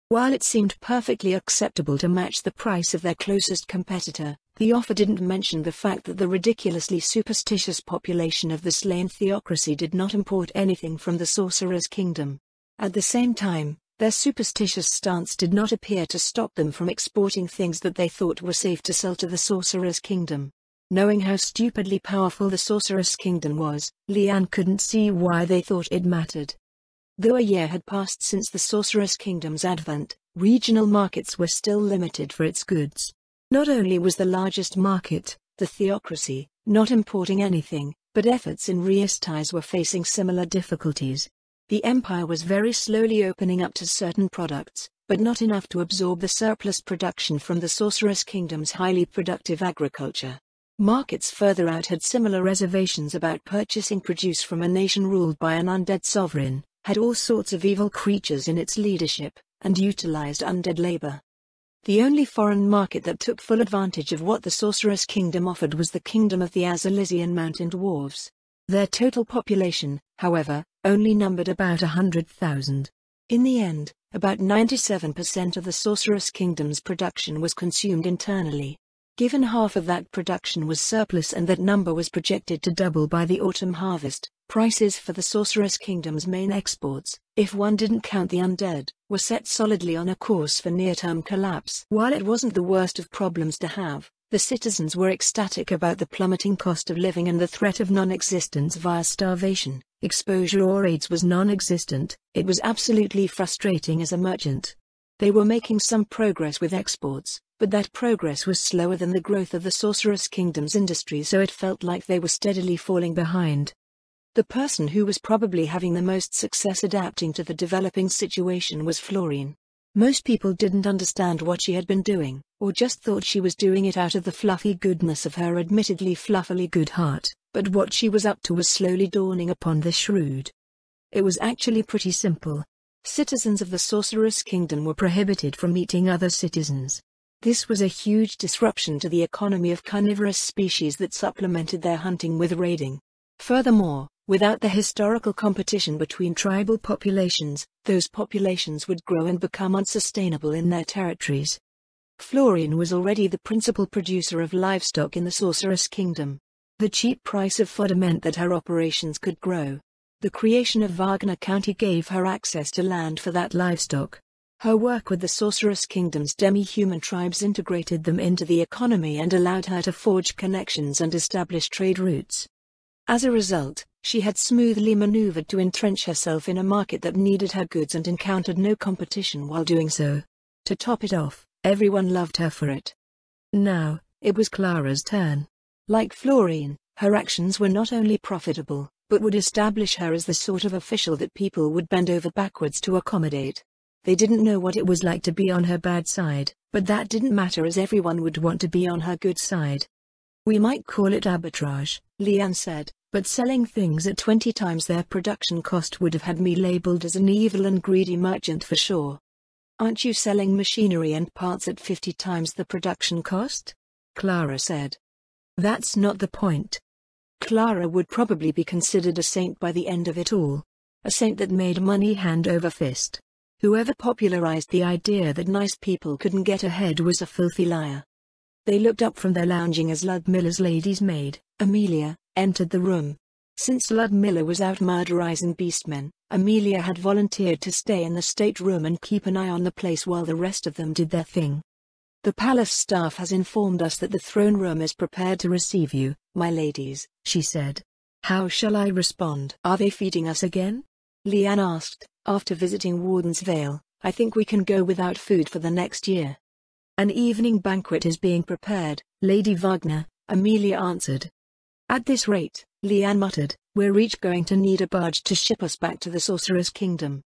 While it seemed perfectly acceptable to match the price of their closest competitor, the offer didn't mention the fact that the ridiculously superstitious population of the slain theocracy did not import anything from the Sorcerer's Kingdom. At the same time, their superstitious stance did not appear to stop them from exporting things that they thought were safe to sell to the Sorcerer's Kingdom. Knowing how stupidly powerful the Sorcerer's Kingdom was, Leanne couldn't see why they thought it mattered. Though a year had passed since the Sorcerer's Kingdom's advent, regional markets were still limited for its goods. Not only was the largest market, the theocracy, not importing anything, but efforts in Riestais were facing similar difficulties. The empire was very slowly opening up to certain products, but not enough to absorb the surplus production from the Sorcerer's Kingdom's highly productive agriculture. Markets further out had similar reservations about purchasing produce from a nation ruled by an undead sovereign, had all sorts of evil creatures in its leadership, and utilized undead labor. The only foreign market that took full advantage of what the Sorcerer's Kingdom offered was the kingdom of the Azalesian mountain dwarves. Their total population, however, only numbered about 100,000. In the end, about 97% of the Sorcerer's Kingdom's production was consumed internally. Given half of that production was surplus and that number was projected to double by the autumn harvest, prices for the Sorcerer's Kingdom's main exports, if one didn't count the undead, were set solidly on a course for near-term collapse. While it wasn't the worst of problems to have, the citizens were ecstatic about the plummeting cost of living and the threat of non-existence via starvation. Exposure or AIDS was non-existent. It was absolutely frustrating as a merchant. They were making some progress with exports, but that progress was slower than the growth of the Sorcerer's Kingdom's industry, so it felt like they were steadily falling behind. The person who was probably having the most success adapting to the developing situation was Florine. Most people didn't understand what she had been doing, or just thought she was doing it out of the fluffy goodness of her admittedly fluffily good heart, but what she was up to was slowly dawning upon the shrewd. It was actually pretty simple. Citizens of the Sorcerer's Kingdom were prohibited from eating other citizens. This was a huge disruption to the economy of carnivorous species that supplemented their hunting with raiding. Furthermore, without the historical competition between tribal populations, those populations would grow and become unsustainable in their territories. Florine was already the principal producer of livestock in the Sorcerer's Kingdom. The cheap price of fodder meant that her operations could grow. The creation of Wagner County gave her access to land for that livestock. Her work with the Sorcerer's Kingdom's demi-human tribes integrated them into the economy and allowed her to forge connections and establish trade routes. As a result, she had smoothly maneuvered to entrench herself in a market that needed her goods and encountered no competition while doing so. To top it off, everyone loved her for it. Now, it was Clara's turn. Like Florine, her actions were not only profitable, but would establish her as the sort of official that people would bend over backwards to accommodate. They didn't know what it was like to be on her bad side, but that didn't matter as everyone would want to be on her good side. "We might call it arbitrage," Leanne said, "but selling things at 20 times their production cost would have had me labeled as an evil and greedy merchant for sure." "Aren't you selling machinery and parts at 50 times the production cost?" Clara said. "That's not the point." Clara would probably be considered a saint by the end of it all. A saint that made money hand over fist. Whoever popularized the idea that nice people couldn't get ahead was a filthy liar. They looked up from their lounging as Ludmilla's lady's maid, Amelia, entered the room. Since Ludmilla was out murderizing beastmen, Amelia had volunteered to stay in the stateroom and keep an eye on the place while the rest of them did their thing. "The palace staff has informed us that the throne room is prepared to receive you, my ladies," she said. "How shall I respond?" "Are they feeding us again?" Leanne asked. "After visiting Warden's Vale, I think we can go without food for the next year." "An evening banquet is being prepared, Lady Wagner," Amelia answered. "At this rate," Leanne muttered, "we're each going to need a barge to ship us back to the Sorcerer's Kingdom."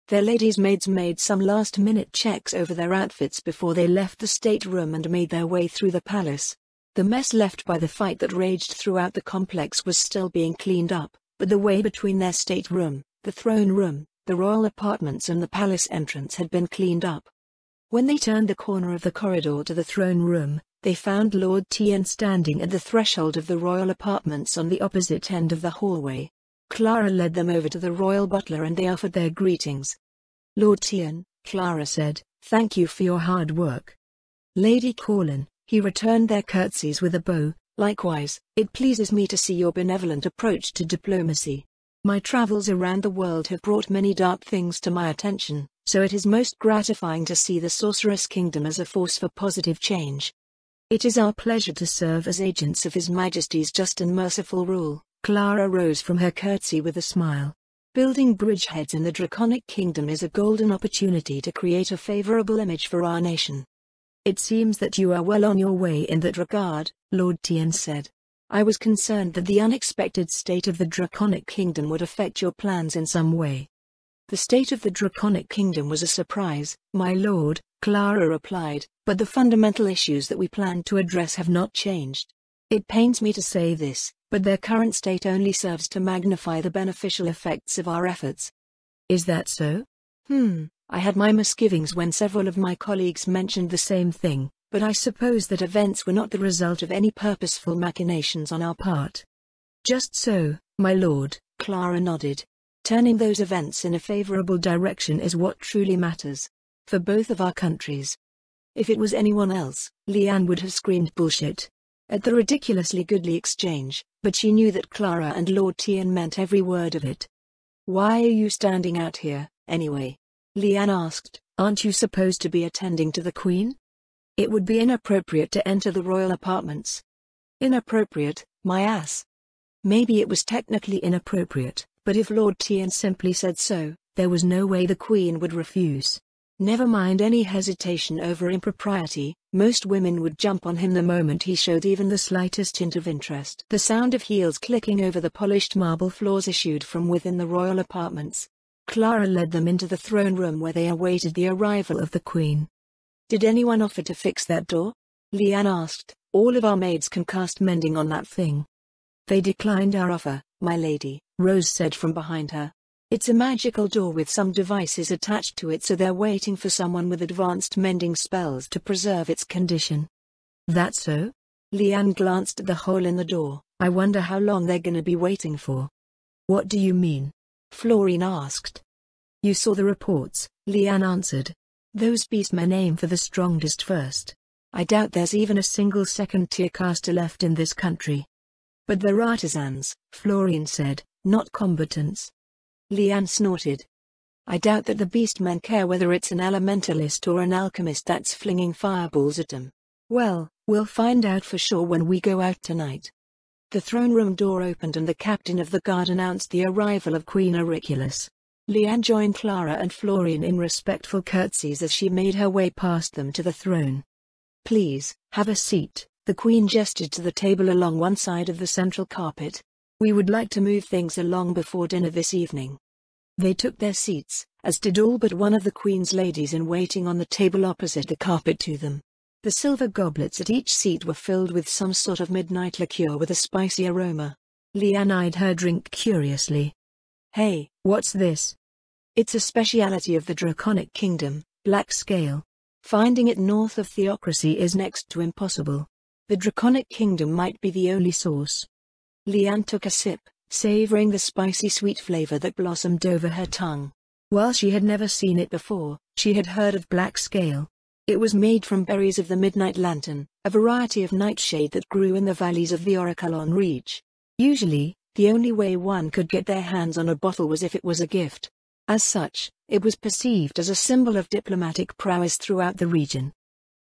Their ladies' maids made some last-minute checks over their outfits before they left the stateroom and made their way through the palace. The mess left by the fight that raged throughout the complex was still being cleaned up, but the way between their stateroom, the throne room, the royal apartments and the palace entrance had been cleaned up. When they turned the corner of the corridor to the throne room, they found Lord Tien standing at the threshold of the royal apartments on the opposite end of the hallway. Clara led them over to the royal butler and they offered their greetings. "Lord Tien," Clara said, "thank you for your hard work." "Lady Corlin," he returned their curtsies with a bow. "Likewise, it pleases me to see your benevolent approach to diplomacy. My travels around the world have brought many dark things to my attention, so it is most gratifying to see the Sorceress Kingdom as a force for positive change. It is our pleasure to serve as agents of His Majesty's just and merciful rule." Clara rose from her curtsy with a smile. "Building bridgeheads in the Draconic Kingdom is a golden opportunity to create a favorable image for our nation." "It seems that you are well on your way in that regard," Lord Tien said. "I was concerned that the unexpected state of the Draconic Kingdom would affect your plans in some way." "The state of the Draconic Kingdom was a surprise, my lord," Clara replied, "but the fundamental issues that we plan to address have not changed. It pains me to say this, but their current state only serves to magnify the beneficial effects of our efforts." "Is that so?" I had my misgivings when several of my colleagues mentioned the same thing, but I suppose that events were not the result of any purposeful machinations on our part." "Just so, my lord," Clara nodded. "Turning those events in a favorable direction is what truly matters. For both of our countries. If it was anyone else, Leanne would have screamed bullshit at the ridiculously goodly exchange, but she knew that Clara and Lord Tien meant every word of it. "Why are you standing out here, anyway?" Leanne asked. "Aren't you supposed to be attending to the Queen? It would be inappropriate to enter the royal apartments." "Inappropriate, my ass." Maybe it was technically inappropriate, but if Lord Tien simply said so, there was no way the Queen would refuse. Never mind any hesitation over impropriety, most women would jump on him the moment he showed even the slightest hint of interest. The sound of heels clicking over the polished marble floors issued from within the royal apartments. Clara led them into the throne room where they awaited the arrival of the Queen. "Did anyone offer to fix that door?" Leanne asked. "All of our maids can cast mending on that thing." "They declined our offer, my lady," Rose said from behind her. "It's a magical door with some devices attached to it, so they're waiting for someone with advanced mending spells to preserve its condition." "That's so?" Leanne glanced at the hole in the door. "I wonder how long they're gonna be waiting for." "What do you mean?" Florine asked. "You saw the reports," Leanne answered. "Those beastmen aim for the strongest first. I doubt there's even a single second-tier caster left in this country." "But they're artisans," Florine said, "not combatants." Leanne snorted. "I doubt that the beastmen care whether it's an elementalist or an alchemist that's flinging fireballs at them." "Well, we'll find out for sure when we go out tonight." The throne room door opened and the captain of the guard announced the arrival of Queen Auriculus. Leanne joined Clara and Florian in respectful curtsies as she made her way past them to the throne. "Please, have a seat," the Queen gestured to the table along one side of the central carpet. "We would like to move things along before dinner this evening." They took their seats, as did all but one of the Queen's ladies in waiting on the table opposite the carpet to them. The silver goblets at each seat were filled with some sort of midnight liqueur with a spicy aroma. Leanne eyed her drink curiously. "Hey, what's this?" "It's a speciality of the Draconic Kingdom, Black Scale. Finding it north of Theocracy is next to impossible. The Draconic Kingdom might be the only source." Leanne took a sip, savoring the spicy sweet flavor that blossomed over her tongue. While she had never seen it before, she had heard of Black Scale. It was made from berries of the midnight lantern, a variety of nightshade that grew in the valleys of the Oraculon Reach. Usually, the only way one could get their hands on a bottle was if it was a gift. As such, it was perceived as a symbol of diplomatic prowess throughout the region.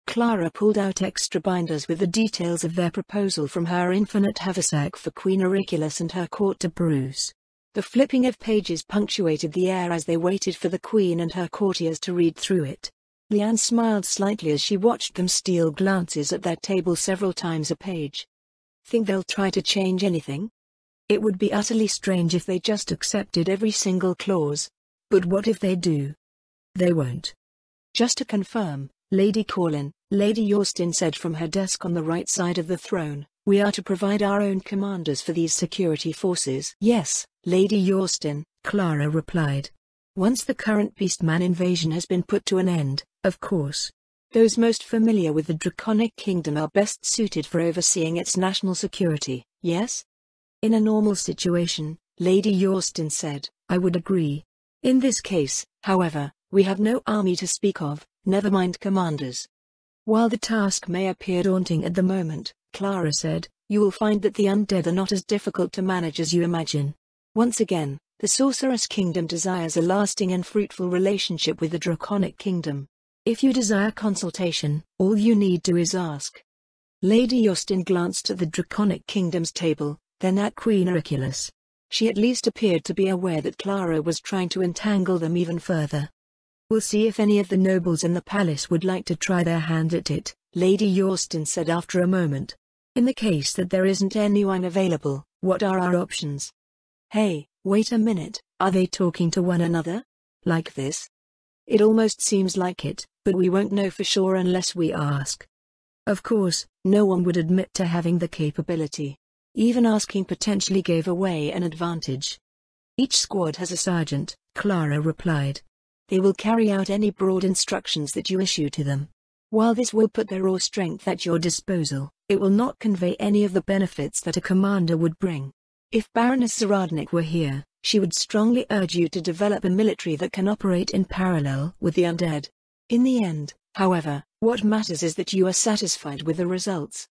Clara pulled out extra binders with the details of their proposal from her infinite haversack for Queen Auriculus and her court to peruse. The flipping of pages punctuated the air as they waited for the Queen and her courtiers to read through it. Leanne smiled slightly as she watched them steal glances at their table several times a page. "Think they'll try to change anything?" "It would be utterly strange if they just accepted every single clause. But what if they do?" "They won't." "Just to confirm, Lady Corlin," Lady Yorstin said from her desk on the right side of the throne, "we are to provide our own commanders for these security forces." "Yes, Lady Yorston, Clara replied. Once the current Beastman invasion has been put to an end, of course. Those most familiar with the Draconic Kingdom are best suited for overseeing its national security, yes? In a normal situation, Lady Yorston said, I would agree. In this case, however, we have no army to speak of, never mind commanders. While the task may appear daunting at the moment, Clara said, you will find that the undead are not as difficult to manage as you imagine. Once again, the Sorceress Kingdom desires a lasting and fruitful relationship with the Draconic Kingdom. If you desire consultation, all you need to is ask. Lady Yorston glanced at the Draconic Kingdom's table, then at Queen Auriculus. She at least appeared to be aware that Clara was trying to entangle them even further. We'll see if any of the nobles in the palace would like to try their hand at it, Lady Yorston said after a moment. In the case that there isn't anyone available, what are our options? Hey, wait a minute, are they talking to one another? Like this? It almost seems like it, but we won't know for sure unless we ask. Of course, no one would admit to having the capability. Even asking potentially gave away an advantage. Each squad has a sergeant, Clara replied. They will carry out any broad instructions that you issue to them. While this will put their raw strength at your disposal, it will not convey any of the benefits that a commander would bring. If Baroness Zaradnik were here, she would strongly urge you to develop a military that can operate in parallel with the undead. In the end, however, what matters is that you are satisfied with the results.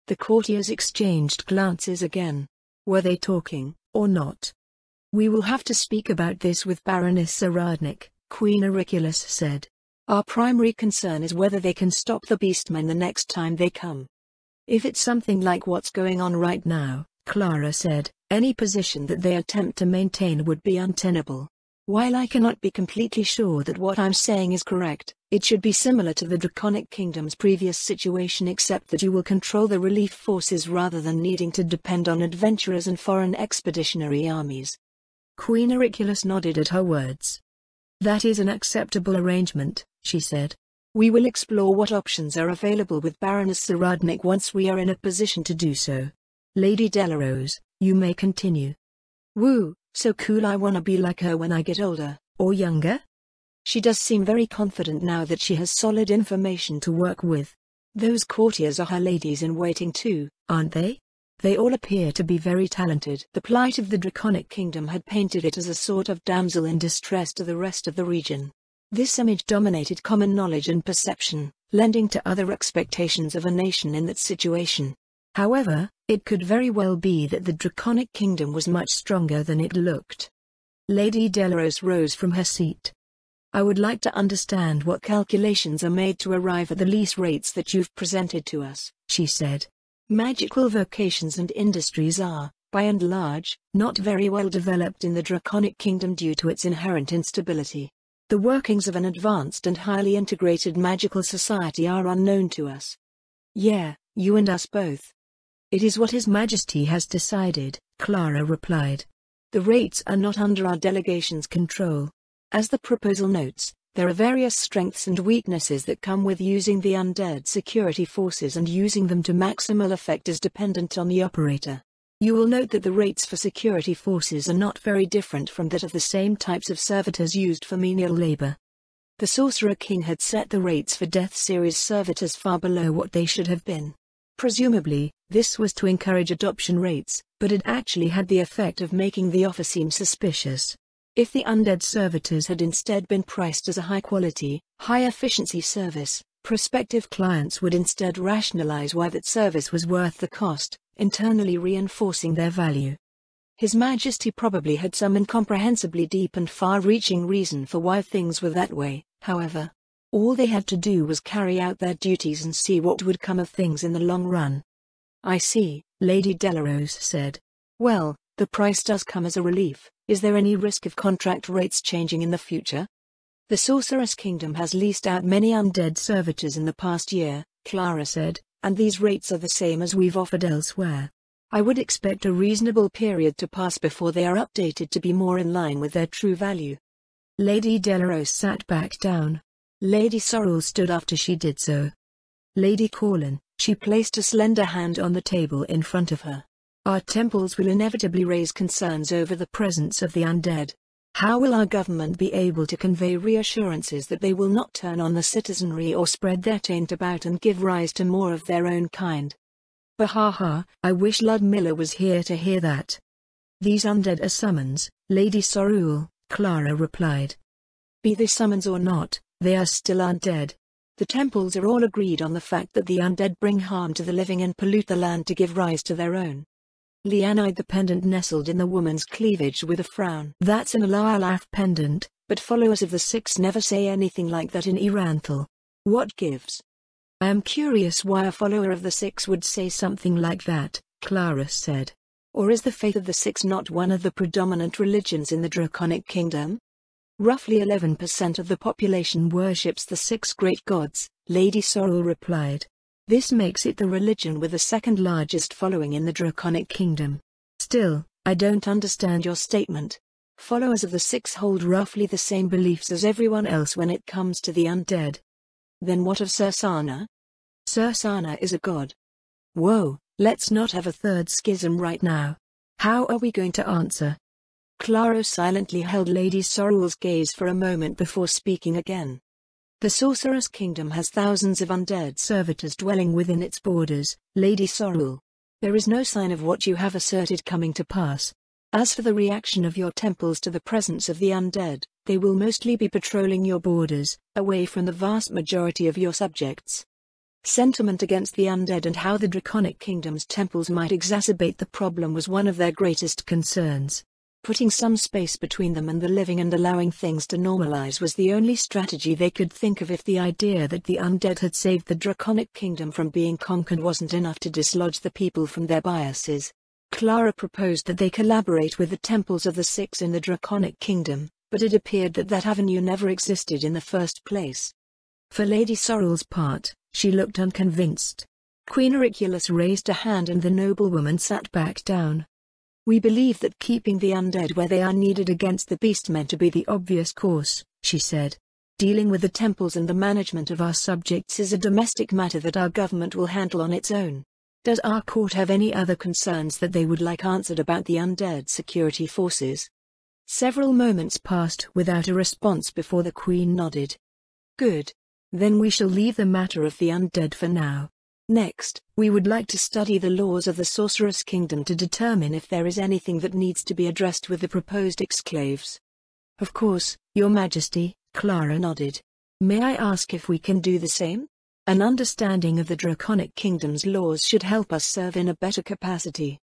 The courtiers exchanged glances again. Were they talking, or not? We will have to speak about this with Baroness Zaradnik, Queen Auriculus said. Our primary concern is whether they can stop the Beastmen the next time they come. If it's something like what's going on right now, Clara said, any position that they attempt to maintain would be untenable. While I cannot be completely sure that what I'm saying is correct, it should be similar to the Draconic Kingdom's previous situation except that you will control the relief forces rather than needing to depend on adventurers and foreign expeditionary armies. Queen Auriculus nodded at her words. That is an acceptable arrangement, she said. We will explore what options are available with Baroness Zaradnik once we are in a position to do so. Lady Delarose, you may continue. Woo, so cool, I wanna be like her when I get older, or younger? She does seem very confident now that she has solid information to work with. Those courtiers are her ladies-in-waiting too, aren't they? They all appear to be very talented. The plight of the Draconic Kingdom had painted it as a sort of damsel in distress to the rest of the region. This image dominated common knowledge and perception, lending to other expectations of a nation in that situation. However, it could very well be that the Draconic Kingdom was much stronger than it looked. Lady Delarose rose from her seat. I would like to understand what calculations are made to arrive at the lease rates that you've presented to us, she said. Magical vocations and industries are, by and large, not very well developed in the Draconic Kingdom due to its inherent instability. The workings of an advanced and highly integrated magical society are unknown to us. Yeah, you and us both. It is what His Majesty has decided, Clara replied. The rates are not under our delegation's control. As the proposal notes, there are various strengths and weaknesses that come with using the undead security forces, and using them to maximal effect is dependent on the operator. You will note that the rates for security forces are not very different from that of the same types of servitors used for menial labor. The Sorcerer King had set the rates for Death Series servitors far below what they should have been. Presumably, this was to encourage adoption rates, but it actually had the effect of making the offer seem suspicious. If the undead servitors had instead been priced as a high-quality, high-efficiency service, prospective clients would instead rationalize why that service was worth the cost, internally reinforcing their value. His Majesty probably had some incomprehensibly deep and far-reaching reason for why things were that way, however. All they had to do was carry out their duties and see what would come of things in the long run. I see, Lady Delarose said. Well, the price does come as a relief. Is there any risk of contract rates changing in the future? The Sorceress Kingdom has leased out many undead servitors in the past year, Clara said, and these rates are the same as we've offered elsewhere. I would expect a reasonable period to pass before they are updated to be more in line with their true value. Lady Delarose sat back down. Lady Sorrel stood after she did so. Lady Corlin, she placed a slender hand on the table in front of her. Our temples will inevitably raise concerns over the presence of the undead. How will our government be able to convey reassurances that they will not turn on the citizenry or spread their taint about and give rise to more of their own kind? Bahaha, I wish Ludmilla was here to hear that. These undead are summons, Lady Sorrel, Clara replied. Be they summons or not, they are still undead. The temples are all agreed on the fact that the undead bring harm to the living and pollute the land to give rise to their own. Leanne eyed the pendant nestled in the woman's cleavage with a frown. That's an Alalaf pendant, but followers of the Six never say anything like that in Iranthal. What gives? I am curious why a follower of the Six would say something like that, Clara said. Or is the faith of the Six not one of the predominant religions in the Draconic Kingdom? Roughly 11% of the population worships the Six great gods, Lady Sorrel replied. This makes it the religion with the second largest following in the Draconic Kingdom. Still, I don't understand your statement. Followers of the Six hold roughly the same beliefs as everyone else when it comes to the undead. Then what of Sursana? Sursana is a god. Whoa, let's not have a third schism right now. How are we going to answer? Clara silently held Lady Sorrel's gaze for a moment before speaking again. The Sorcerer's Kingdom has thousands of undead servitors dwelling within its borders, Lady Sorrel. There is no sign of what you have asserted coming to pass. As for the reaction of your temples to the presence of the undead, they will mostly be patrolling your borders, away from the vast majority of your subjects. Sentiment against the undead and how the Draconic Kingdom's temples might exacerbate the problem was one of their greatest concerns. Putting some space between them and the living and allowing things to normalize was the only strategy they could think of if the idea that the undead had saved the Draconic Kingdom from being conquered wasn't enough to dislodge the people from their biases. Clara proposed that they collaborate with the temples of the Six in the Draconic Kingdom, but it appeared that that avenue never existed in the first place. For Lady Sorrel's part, she looked unconvinced. Queen Auriculus raised a hand and the noblewoman sat back down. We believe that keeping the undead where they are needed against the beast meant to be the obvious course, she said. Dealing with the temples and the management of our subjects is a domestic matter that our government will handle on its own. Does our court have any other concerns that they would like answered about the undead security forces? Several moments passed without a response before the Queen nodded. Good. Then we shall leave the matter of the undead for now. Next, we would like to study the laws of the Sorcerer's Kingdom to determine if there is anything that needs to be addressed with the proposed exclaves. Of course, Your Majesty, Clara nodded. May I ask if we can do the same? An understanding of the Draconic Kingdom's laws should help us serve in a better capacity.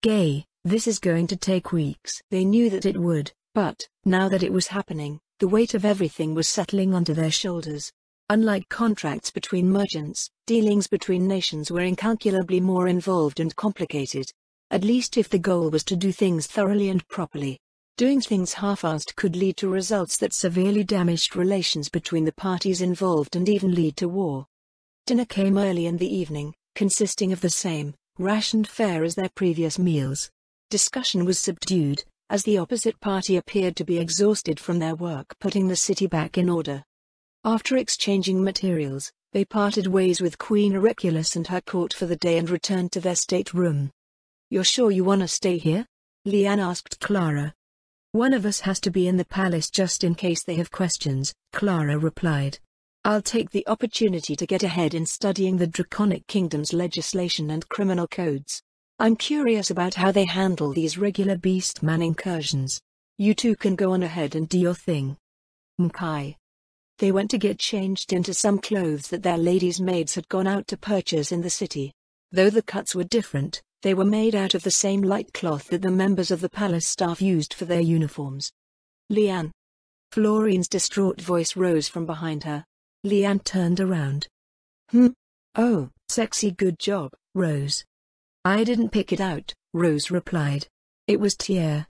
Gay, this is going to take weeks. They knew that it would, but, now that it was happening, the weight of everything was settling onto their shoulders. Unlike contracts between merchants, dealings between nations were incalculably more involved and complicated. At least if the goal was to do things thoroughly and properly. Doing things half-assed could lead to results that severely damaged relations between the parties involved and even lead to war. Dinner came early in the evening, consisting of the same, rationed fare as their previous meals. Discussion was subdued, as the opposite party appeared to be exhausted from their work putting the city back in order. After exchanging materials, they parted ways with Queen Auriculus and her court for the day and returned to their stateroom. You're sure you want to stay here? Leanne asked Clara. One of us has to be in the palace just in case they have questions, Clara replied. I'll take the opportunity to get ahead in studying the Draconic Kingdom's legislation and criminal codes. I'm curious about how they handle these regular beastman incursions. You two can go on ahead and do your thing. Mkai. They went to get changed into some clothes that their ladies' maids had gone out to purchase in the city. Though the cuts were different, they were made out of the same light cloth that the members of the palace staff used for their uniforms. Leanne. Florine's distraught voice rose from behind her. Leanne turned around. Oh, sexy, good job, Rose. I didn't pick it out, Rose replied. It was Tier.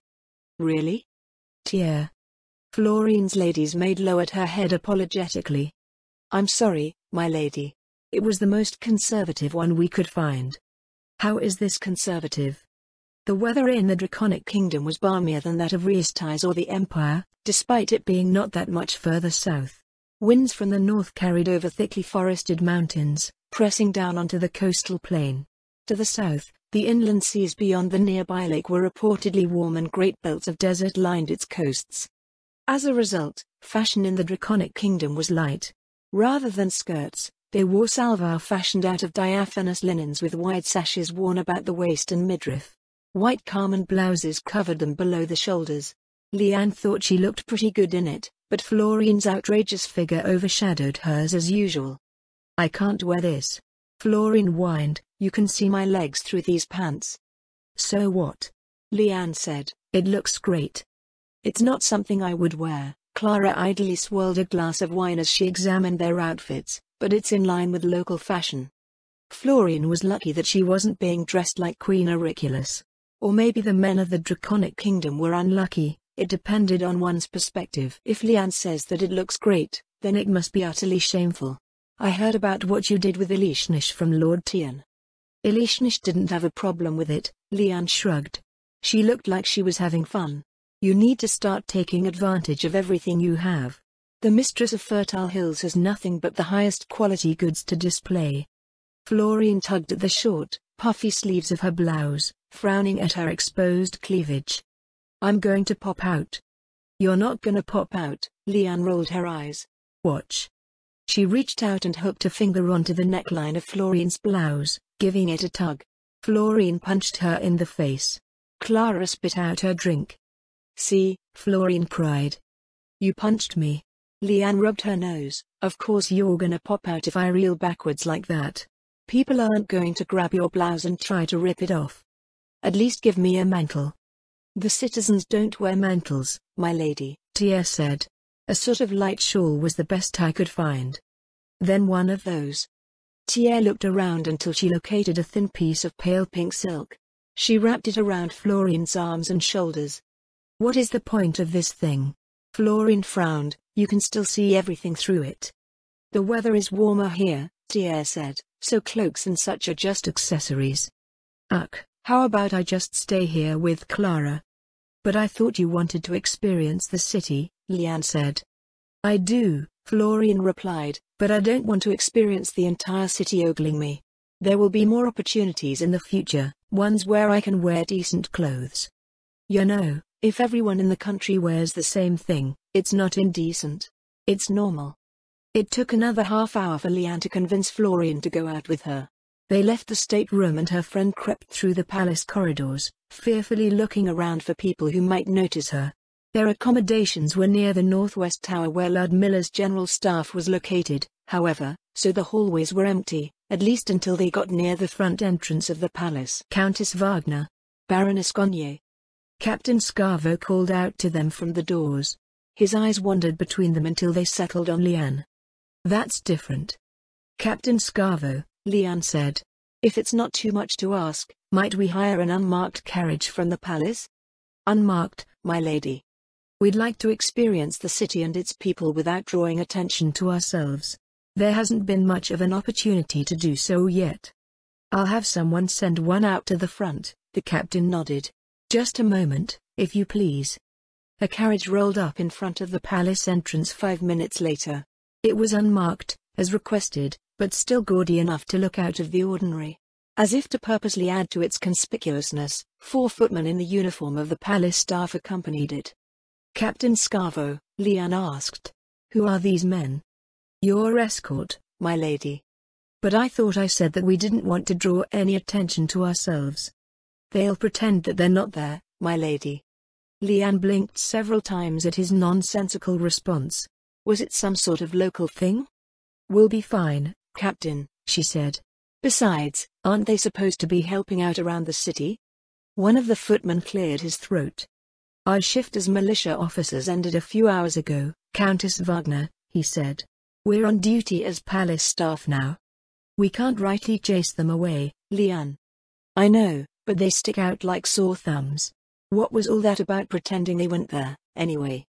Really? Tier. Florine's lady's maid lowered her head apologetically. I'm sorry, my lady. It was the most conservative one we could find. How is this conservative? The weather in the Draconic Kingdom was balmier than that of Riestais or the Empire, despite it being not that much further south. Winds from the north carried over thickly forested mountains, pressing down onto the coastal plain. To the south, The inland seas beyond the nearby lake were reportedly warm and great belts of desert lined its coasts. As a result, fashion in the Draconic Kingdom was light. Rather than skirts, they wore salvar fashioned out of diaphanous linens with wide sashes worn about the waist and midriff. White carmine blouses covered them below the shoulders. Leanne thought she looked pretty good in it, but Florine's outrageous figure overshadowed hers as usual. "I can't wear this," Florine whined. "You can see my legs through these pants." "So what?" Leanne said. "It looks great." "It's not something I would wear." Clara idly swirled a glass of wine as she examined their outfits, "but it's in line with local fashion." Florine was lucky that she wasn't being dressed like Queen Auriculus. Or maybe the men of the Draconic Kingdom were unlucky. It depended on one's perspective. If Leanne says that it looks great, then it must be utterly shameful. "I heard about what you did with Elishnish from Lord Tian." Elishnish didn't have a problem with it, Leanne shrugged. She looked like she was having fun. "You need to start taking advantage of everything you have. The Mistress of Fertile Hills has nothing but the highest quality goods to display." Florine tugged at the short, puffy sleeves of her blouse, frowning at her exposed cleavage. "I'm going to pop out." "You're not gonna pop out," Leanne rolled her eyes. "Watch." She reached out and hooked a finger onto the neckline of Florine's blouse, giving it a tug. Florine punched her in the face. Clara spit out her drink. "See," Florine cried. "You punched me." Leanne rubbed her nose. "Of course you're gonna pop out if I reel backwards like that. People aren't going to grab your blouse and try to rip it off. At least give me a mantle." "The citizens don't wear mantles, my lady," Tia said. "A sort of light shawl was the best I could find." "Then one of those." Tia looked around until she located a thin piece of pale pink silk. She wrapped it around Florine's arms and shoulders. "What is the point of this thing?" Florine frowned. "You can still see everything through it." "The weather is warmer here," Tia said, "so cloaks and such are just accessories." "Ugh, how about I just stay here with Clara?" "But I thought you wanted to experience the city," Leanne said. "I do," Florine replied, "but I don't want to experience the entire city ogling me. There will be more opportunities in the future, ones where I can wear decent clothes. You know, if everyone in the country wears the same thing, it's not indecent. It's normal." It took another half hour for Leanne to convince Florine to go out with her. They left the stateroom and her friend crept through the palace corridors, fearfully looking around for people who might notice her. Their accommodations were near the northwest tower where Ludmilla's general staff was located, however, so the hallways were empty, at least until they got near the front entrance of the palace. "Countess Wagner. Baroness Gonye." Captain Scarvo called out to them from the doors. His eyes wandered between them until they settled on Leanne. "That's different." "Captain Scarvo," Leanne said. "If it's not too much to ask, might we hire an unmarked carriage from the palace?" "Unmarked, my lady. We'd like to experience the city and its people without drawing attention to ourselves. There hasn't been much of an opportunity to do so yet." "I'll have someone send one out to the front," the captain nodded. "Just a moment, if you please." A carriage rolled up in front of the palace entrance 5 minutes later. It was unmarked, as requested, but still gaudy enough to look out of the ordinary. As if to purposely add to its conspicuousness, 4 footmen in the uniform of the palace staff accompanied it. "Captain Scarvo," Leanne asked. "Who are these men?" "Your escort, my lady." "But I thought I said that we didn't want to draw any attention to ourselves." "They'll pretend that they're not there, my lady." Leanne blinked several times at his nonsensical response. Was it some sort of local thing? "We'll be fine, Captain," she said. "Besides, aren't they supposed to be helping out around the city?" One of the footmen cleared his throat. "Our shift as militia officers ended a few hours ago, Countess Wagner," he said. "We're on duty as palace staff now. We can't rightly chase them away, Leanne." "I know, but they stick out like sore thumbs. What was all that about pretending they weren't there, anyway?"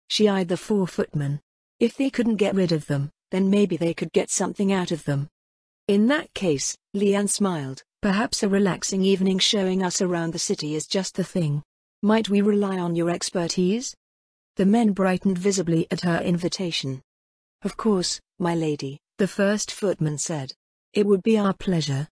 She eyed the 4 footmen. "If they couldn't get rid of them, then maybe they could get something out of them." "In that case," Leanne smiled, "perhaps a relaxing evening showing us around the city is just the thing. Might we rely on your expertise?" The men brightened visibly at her invitation. "Of course, my lady," the first footman said. "It would be our pleasure."